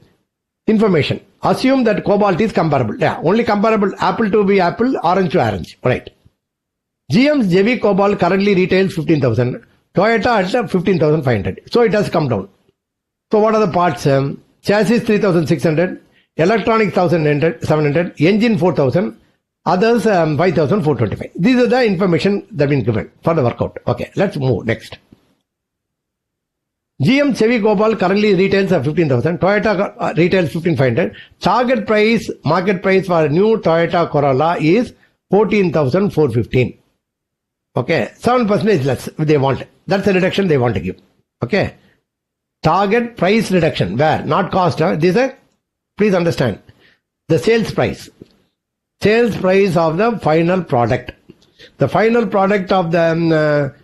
Information. Assume that Cobalt is comparable. Yeah, only comparable. Apple to be apple, orange to orange. Right. GM's Chevy Cobalt currently retails 15,000. Toyota at 15,500. So it has come down. So what are the parts? Chassis 3,600. Electronics 1,700, engine 4,000, others 5,425. These are the information that have been given for the workout. Okay, let's move next. GM Chevy Cobalt currently retails at 15,000. Toyota retails 15,500. Target price, market price for new Toyota Corolla is 14,415. Okay, 7% less they want. That's the reduction they want to give. Okay, target price reduction where not cost. These are. Please understand, the sales price of the final product. The final product of the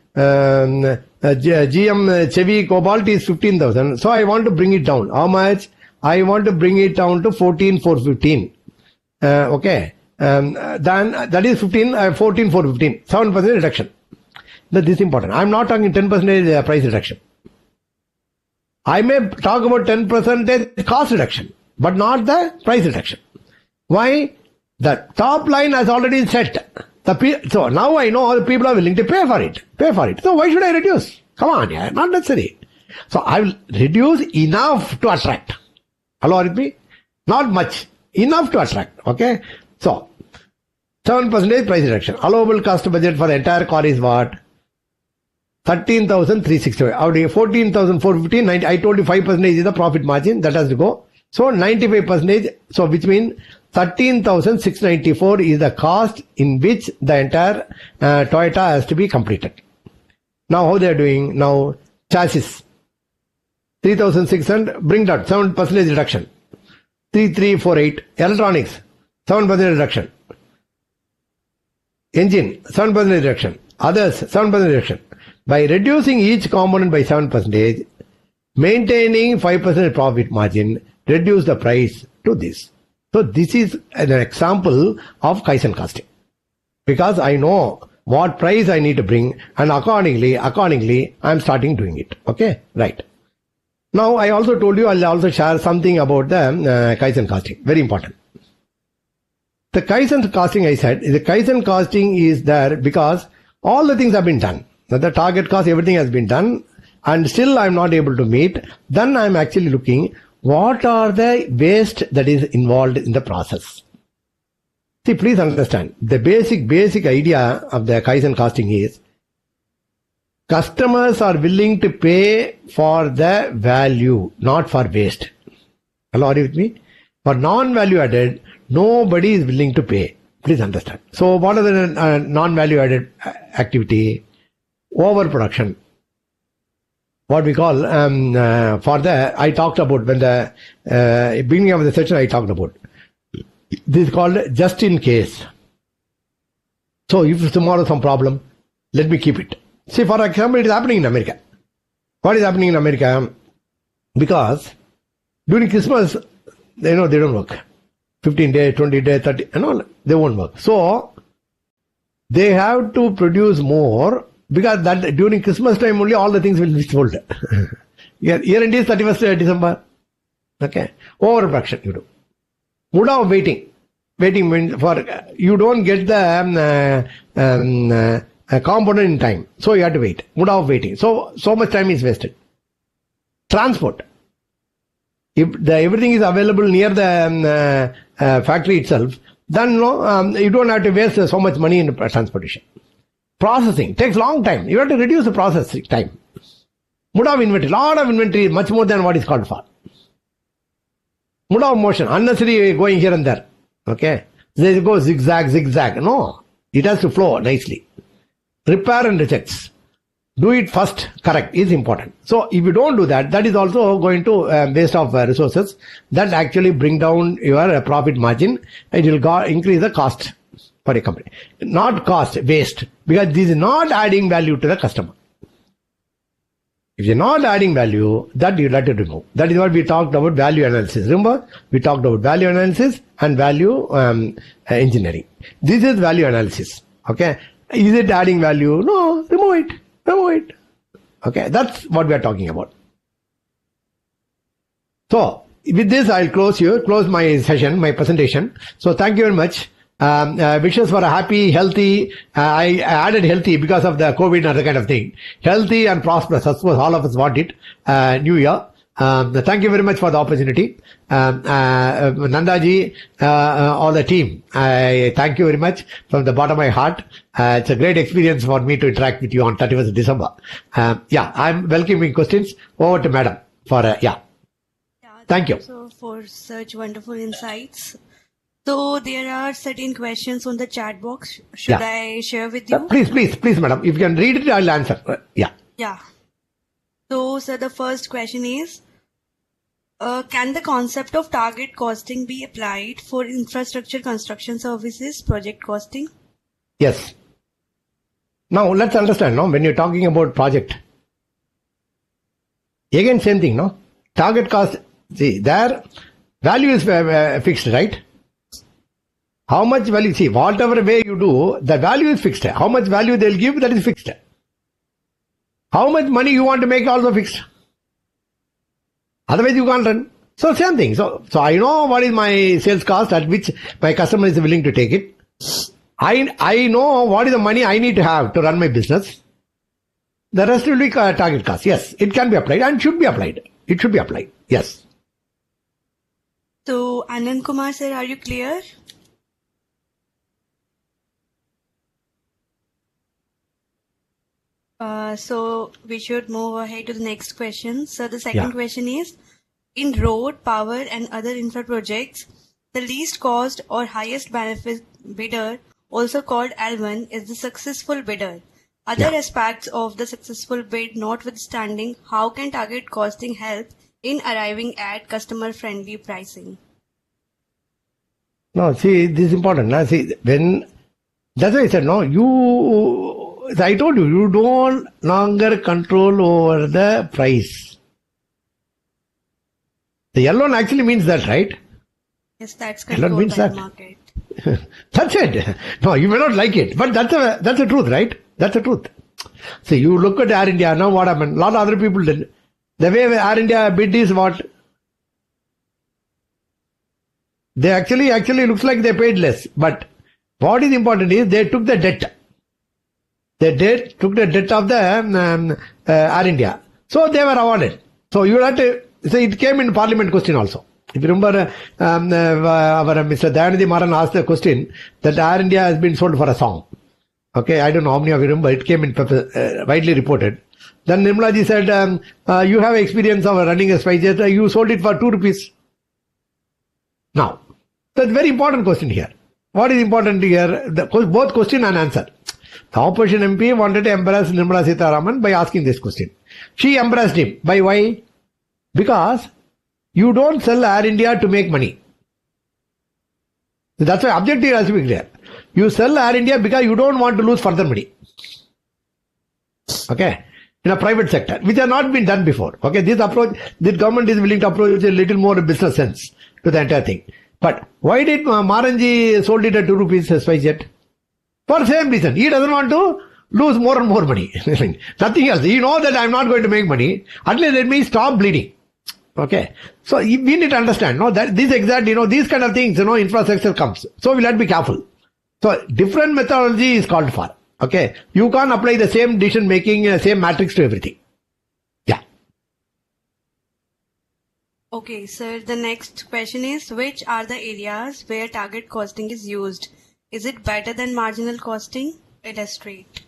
GM Chevy Cobalt is 15,000. So I want to bring it down. How much? I want to bring it down to 14,415. Okay. Then that is 14,415. 7% reduction. That is important. I'm not talking 10% price reduction. I may talk about 10% cost reduction, but not the price reduction. Why? The top line has already set. So now I know all the people are willing to pay for it. So why should I reduce? Come on, yeah, not necessary. So I will reduce enough to attract. Hello, Arithmi? Not much. Enough to attract. Okay? So, 7% price reduction. Allowable cost budget for the entire car is what? 13,365. Out of 14,415, I told you 5% is the profit margin. That has to go. So 95%, so which means 13,694 is the cost in which the entire Toyota has to be completed. Now how they are doing? Now chassis 3,600, bring that 7% reduction. 3,348. Electronics 7% reduction. Engine 7% reduction. Others 7% reduction. By reducing each component by 7%, maintaining 5% profit margin, reduce the price to this. So this is an example of Kaizen costing. Because I know what price I need to bring and accordingly I am starting doing it. Okay, right. Now I also told you I'll also share something about the Kaizen costing. Very important. The Kaizen costing I said, the Kaizen costing is there because all the things have been done. The target cost, everything has been done and still I'm not able to meet. Then I'm actually looking what are the waste that is involved in the process. See, please understand, the basic idea of the Kaizen costing is customers are willing to pay for the value, not for waste. Hello, are you with me? For non-value added, nobody is willing to pay. Please understand. So what are the non-value added activity? Overproduction. What we call, I talked about when the beginning of the session I talked about. This is called just in case. So if tomorrow some problem, let me keep it. See, for example, it is happening in America. What is happening in America? Because during Christmas, they don't work. 15 days, 20 days, 30, they won't work. So they have to produce more because that during Christmas time only all the things will be sold. Year end is 31st December. Okay. Overproduction you do. Mood of waiting means for you don't get the component in time. So you have to wait. Mood of waiting. So much time is wasted. Transport. If everything is available near the factory itself, then you don't have to waste so much money in transportation. Processing takes long time. You have to reduce the processing time. Mood of inventory, lot of inventory, much more than what is called for. Mode of motion, unnecessary going here and there. Okay. They go zigzag, zigzag. No. It has to flow nicely. Repair and rejects. Do it first, correct, is important. So if you don't do that, that is also going to waste of resources that actually bring down your profit margin. It will increase the cost for a company. Not cost, waste. Because this is not adding value to the customer. If you're not adding value, that you let it remove. That is what we talked about value analysis. Remember, we talked about value analysis and value engineering. This is value analysis. Okay. Is it adding value? No, remove it. Remove it. Okay. That's what we are talking about. So, with this, I'll close my session, my presentation. So, thank you very much. Wishes for a happy, healthy, I added healthy because of the COVID and other kind of thing. Healthy and prosperous. I suppose all of us want it. New year. Thank you very much for the opportunity. Nandaji, all the team, I thank you very much from the bottom of my heart. It's a great experience for me to interact with you on 31st of December. I'm welcoming questions. Over to Madam for, Thank you. So for such wonderful insights. So there are certain questions on the chat box. Should I share with you? Please, Madam. If you can read it, I'll answer. Yeah. So, sir, the first question is, can the concept of target costing be applied for infrastructure construction services, project costing? Yes. Now, let's understand, no? When you're talking about project, again, same thing, no? Target cost, see, their value is fixed, right? How much value, see, whatever way you do, the value is fixed. How much value they'll give, that is fixed. How much money you want to make, also fixed. Otherwise, you can't run. So, same thing. So I know what is my sales cost at which my customer is willing to take it. I know what is the money I need to have to run my business. The rest will be target cost. Yes, it can be applied and should be applied. It should be applied. Yes. So, Anand Kumar sir, are you clear? So we should move ahead to the next question. So the second question is, in road, power and other infra projects, the least cost or highest benefit bidder, also called L1, is the successful bidder. Other aspects of the successful bid notwithstanding, how can target costing help in arriving at customer-friendly pricing? No, see, this is important. Now, see, that's why I said, no, I told you, you don't longer control over the price. The L1 actually means that, right? Yes, that's controlled by the market. That's it. No, you may not like it, but that's the truth, right? That's the truth. See, you look at Air India, now what happened? A lot of other people did. The way Air India bid is what? They actually looks like they paid less, but what is important is they took the debt. They took the debt of the Air India. So they were awarded. So you have to, so it came in Parliament question also. If you remember, our Mr. Dayanidhi Maran asked the question that Air India has been sold for a song. Okay, I don't know how many of you remember, it came in widely reported. Then Nirmala ji said, you have experience of running a SpiceJet, you sold it for 2 rupees. Now, that's a very important question here. What is important here? Both question and answer. The opposition MP wanted to embarrass Nirmala Sitharaman by asking this question. She embarrassed him. By why? Because you don't sell Air India to make money. That's why objective has to be clear. You sell Air India because you don't want to lose further money. Okay. In a private sector, which has not been done before. Okay. This approach, this government is willing to approach a little more business sense to the entire thing. But why did Maranji sold it at 2 rupees SpiceJet? For the same reason. He doesn't want to lose more and more money. Nothing else. You know that I'm not going to make money. At least let me stop bleeding. Okay. So we need to understand, no, that this exact, these kind of things, infrastructure comes. So we'll have to be careful. So different methodology is called for. Okay. You can't apply the same decision making, same matrix to everything. Yeah. Okay, sir. The next question is, which are the areas where target costing is used? Is it better than marginal costing? Illustrate.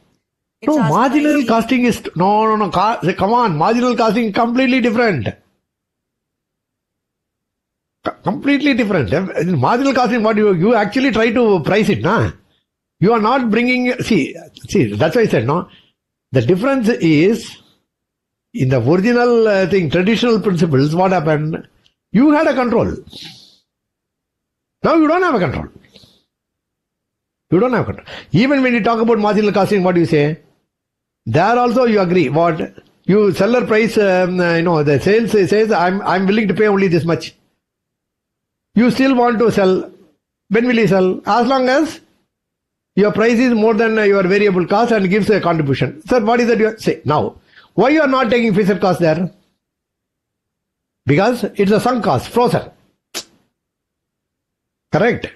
No, marginal costing is, no. Come on. Marginal costing completely different. Completely different. Marginal costing, what you actually try to price it, nah? You are not bringing, see, that's why I said, no? The difference is, in the original traditional principles, what happened? You had a control. Now you don't have a control. You don't have control. Even when you talk about marginal costing, what do you say? There also you agree. What? You seller price, the sales says, I'm willing to pay only this much. You still want to sell. When will you sell? As long as your price is more than your variable cost and gives a contribution. Sir, what is that you say? Now, why you are not taking fixed cost there? Because it's a sunk cost, frozen. Correct.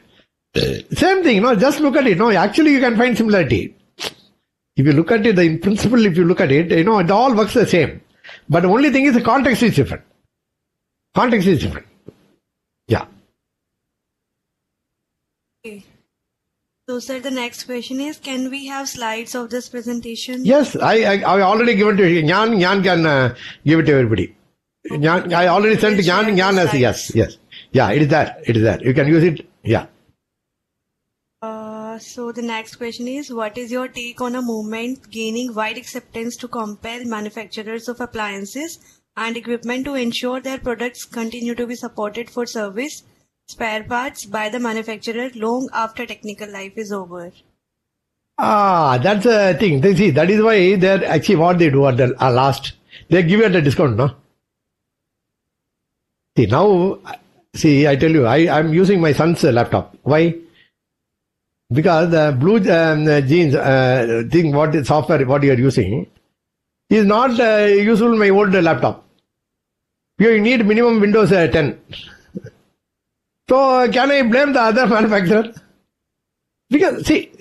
Same thing, just look at it. No, actually you can find similarity. If you look at it, in principle, if you look at it, it all works the same. But the only thing is the context is different. Context is different. Yeah. Okay. So, sir, the next question is, can we have slides of this presentation? Yes, I already given to you. Gyan can give it to everybody. I already sent to Gyan as yes. Yeah, it is there. You can use it. Yeah. So the next question is, what is your take on a movement gaining wide acceptance to compel manufacturers of appliances and equipment to ensure their products continue to be supported for service, spare parts by the manufacturer long after technical life is over? That's a thing. See, that is why they're actually what they do at the last. They give you at a discount, no? See, now, I tell you, I'm using my son's laptop. Why? Because the blue jeans thing, software, what you are using, is not useful in my old laptop. You need minimum Windows 10. So, can I blame the other manufacturer? Because, see,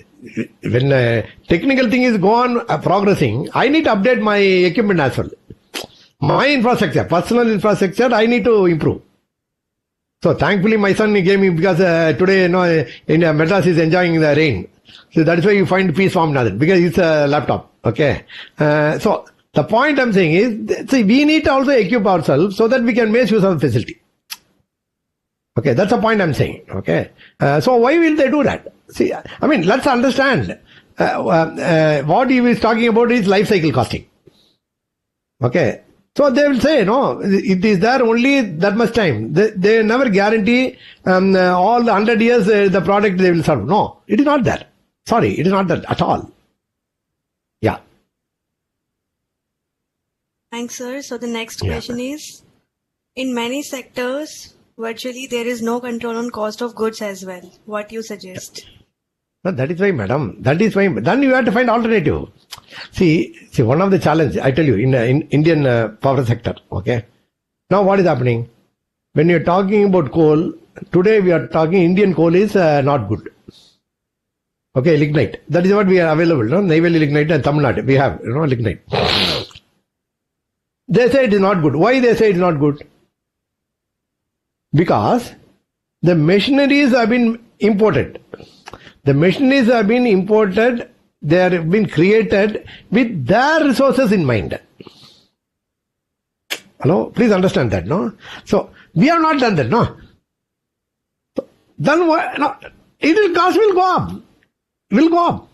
when technical thing is progressing, I need to update my equipment as well. My infrastructure, personal infrastructure, I need to improve. So thankfully my son gave me, because today, in Madras is enjoying the rain. So that is why you find peace from another, because it's a laptop. Okay. So the point I'm saying is, see, we need to also equip ourselves so that we can make use of the facility. Okay. That's the point I'm saying. Okay. So why will they do that? See, I mean, let's understand. What he is talking about is life cycle costing. Okay. So they will say, no, it is there only that much time. They never guarantee all the 100 years the product they will serve. No, it is not that. Sorry, it is not that at all. Yeah. Thanks, sir. So the next question is, in many sectors, virtually there is no control on cost of goods as well. What you suggest? No, that is why, madam. That is why. Then you have to find alternative. See, one of the challenge, I tell you, in Indian power sector, okay. Now what is happening? When you're talking about coal, today we are talking Indian coal is not good. Okay, lignite. That is what we are available, no? Neyveli lignite and Tamil Nadu. We have, lignite. They say it is not good. Why they say it is not good? Because the machineries have been imported. The machineries have been imported. They have been created with their resources in mind. Hello? Please understand that, no? So, we have not done that, no? So, then what? No, cost will go up. Will go up.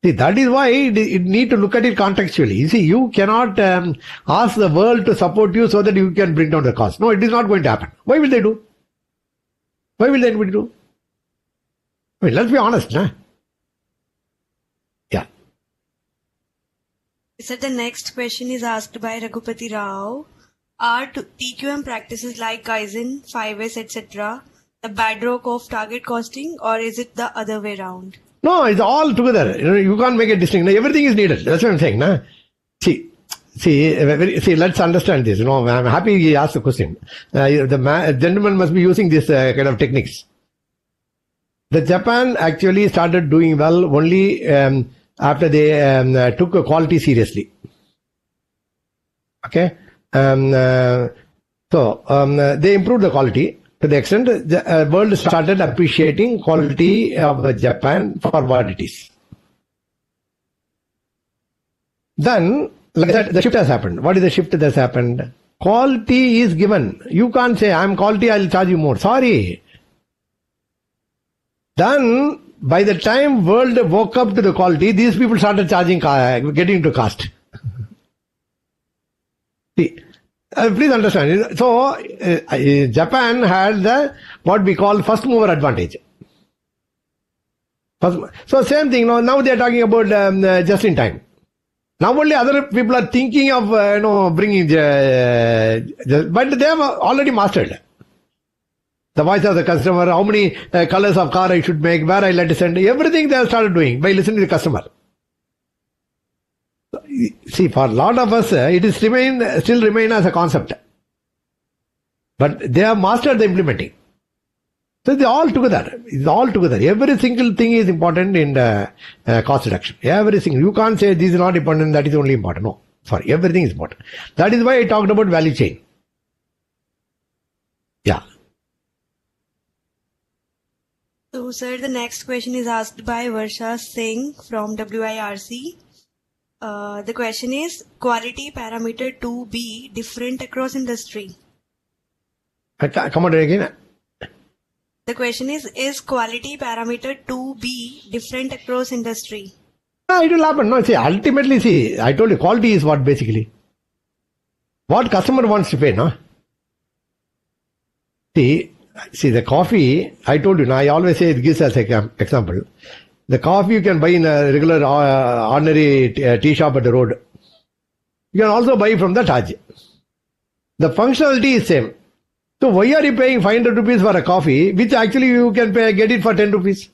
See, that is why you need to look at it contextually. You see, you cannot ask the world to support you so that you can bring down the cost. No, it is not going to happen. Why will they do? Why will anybody do? I mean, let's be honest, nah? Yeah. Sir, the next question is asked by Raghupati Rao. Are TQM practices like Kaizen, 5S, etc. the bedrock of target costing, or is it the other way around? No, it's all together. You can't make a distinction. Everything is needed. That's what I'm saying. Nah? See, let's understand this. I'm happy he asked the question. The gentleman must be using this kind of techniques. The Japan actually started doing well only after they took quality seriously. Okay. So they improved the quality to the extent the world started appreciating quality of Japan for what it is. Then, like that, the shift has happened. What is the shift that has happened? Quality is given. You can't say, I'm quality, I'll charge you more. Sorry. Then, by the time world woke up to the quality, these people started charging, getting into cost. See, please understand. So, Japan had the what we call first mover advantage. So, same thing. Now they are talking about just in time. Now only other people are thinking of bringing, but they have already mastered. The voice of the customer, how many colors of car I should make, where I let to send, everything they have started doing by listening to the customer. See, for a lot of us, it is still remain as a concept. But they have mastered the implementing. So they're all together. It's all together. Every single thing is important in the cost reduction. Every single. You can't say this is not important, that is only important. No. Sorry, everything is important. That is why I talked about value chain. Yeah. So, sir, the next question is asked by Varsha Singh from WIRC. The question is, quality parameter 2B different across industry? Come on again. The question is quality parameter 2B different across industry? It will happen. No, see, ultimately, see, I told you, quality is what basically? What customer wants to pay, no? See, the coffee, I told you, I always say it gives as an example. The coffee you can buy in a regular, ordinary tea shop at the road. You can also buy from the Taj. The functionality is same. So why are you paying 500 rupees for a coffee, which actually you can get it for 10 rupees?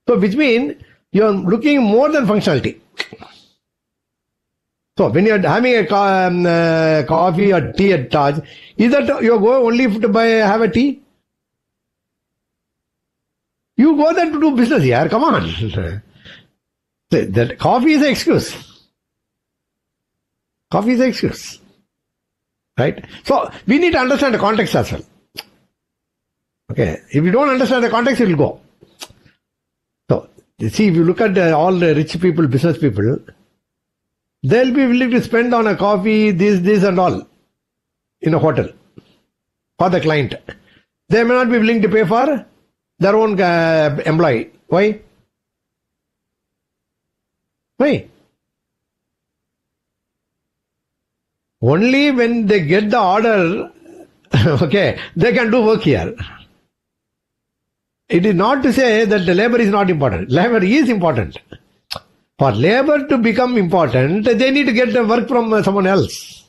So which means you are looking more than functionality. So when you are having a coffee or tea at Taj, is that you go only to have a tea? You go there to do business here. Come on. That coffee is an excuse. Coffee is an excuse. Right? So we need to understand the context as well. Okay. If you don't understand the context, it will go. So, see, if you look at all the rich people, business people, they'll be willing to spend on a coffee, this and all in a hotel for the client. They may not be willing to pay for their own employee. Why? Why? Only when they get the order, okay, they can do work here. It is not to say that the labor is not important. Labor is important. For labor to become important, they need to get the work from someone else.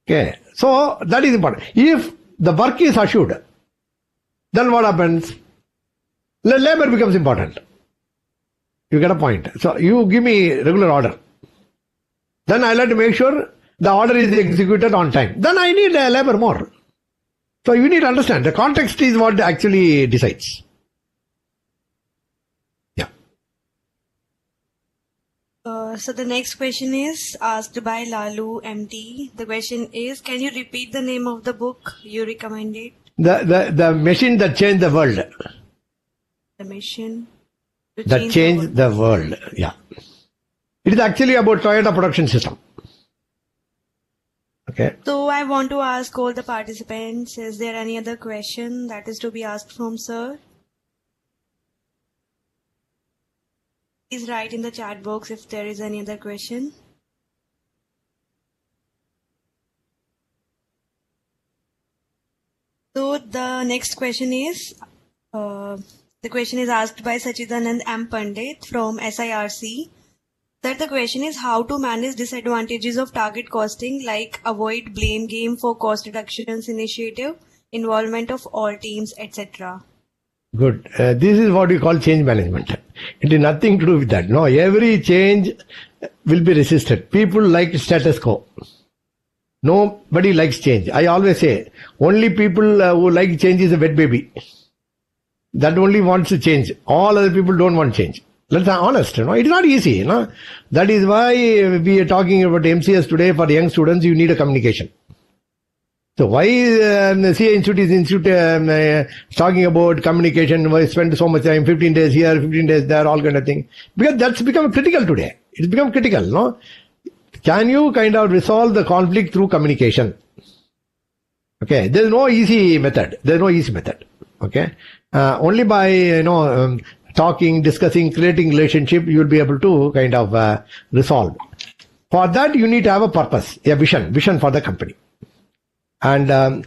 Okay, so that is important. If the work is assured, then what happens? The labor becomes important. You get a point. So you give me regular order. Then I'll have to make sure the order is executed on time. Then I need labor more. So you need to understand the context is what actually decides. Yeah. So the next question is asked by Lalu MT. The question is, can you repeat the name of the book you recommended? The machine that changed the world. The mission That changed the world. Yeah. It is actually about Toyota production system. Okay. So I want to ask all the participants, is there any other question that is to be asked from sir? Please write in the chat box if there is any other question. So the next question is, the question is asked by Sachidanand M. Pandit from SIRC. That the question is how to manage disadvantages of target costing, like avoid blame game for cost reductions initiative, involvement of all teams, etc. Good. This is what we call change management. It is nothing to do with that. No, every change will be resisted. People like status quo. Nobody likes change. I always say, only people who like change is a wet baby. That only wants to change. All other people don't want change. Let's be honest, it's not easy, That is why we are talking about MCS today. For young students, you need a communication. So why the CA Institute is talking about communication, why spend so much time, 15 days here, 15 days there, all kind of thing. Because that's become critical today. It's become critical, can you kind of resolve the conflict through communication? Okay, there's no easy method. Okay, only by talking, discussing, creating relationship, you will be able to kind of resolve. For that, you need to have a purpose, a vision for the company. And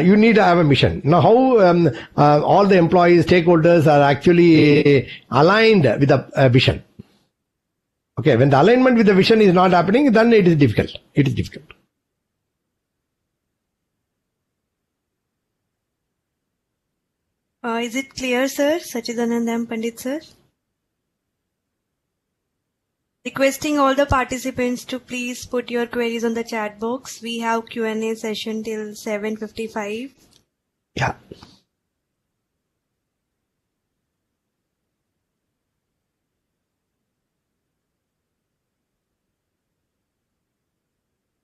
you need to have a mission. Now, how all the employees, stakeholders are actually aligned with a vision. Okay, when the alignment with the vision is not happening, then it is difficult. Is it clear, sir? Sachidanand M. Pandit, sir. Requesting all the participants to please put your queries on the chat box. We have Q&A session till 7:55. Yeah.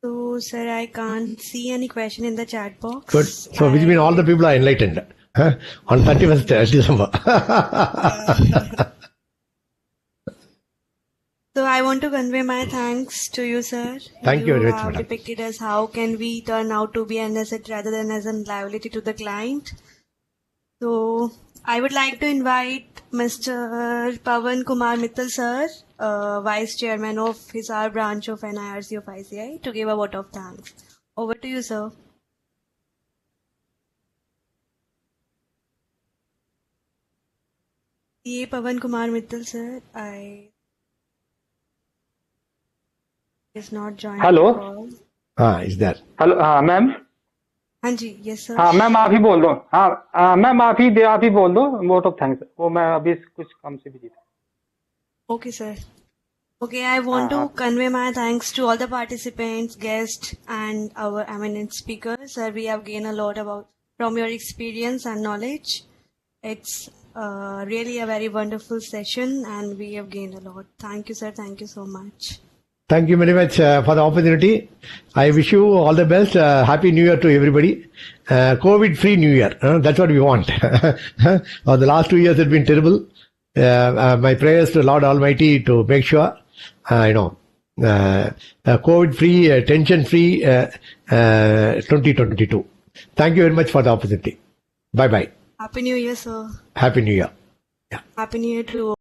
So, sir, I can't see any question in the chat box. Good. So, which means all the people are enlightened. On 31st December. So I want to convey my thanks to you, sir. Thank you very much, have madam. depicted as how can we turn out to be an asset rather than as a liability to the client. So I would like to invite Mr. Pavan Kumar Mittal, sir, Vice Chairman of Hisar branch of NIRC of ICI, to give a vote of thanks. Over to you, sir. ये Pavan Kumar Mittal, sir, is not joined. Hello. the call. Is there? Hello हाँ ma'am हाँ जी, yes sir. हाँ ma'am आप ही बोल दो हाँ ma'am आप ही बोल दो वोट ऑफ थैंक्स वो मैं अभी कुछ काम से बिजी था Okay, sir. Okay, I want to convey my thanks to all the participants, guests, and our eminent speakers. Sir, we have gained a lot from your experience and knowledge. It's really a very wonderful session, and we have gained a lot. Thank you, sir. Thank you so much. Thank you very much for the opportunity. I wish you all the best. Happy New Year to everybody. COVID-free New Year. That's what we want. The last 2 years have been terrible. My prayers to Lord Almighty to make sure, COVID-free, tension-free 2022. Thank you very much for the opportunity. Bye-bye. Happy New Year, sir. Happy New Year. Happy New Year to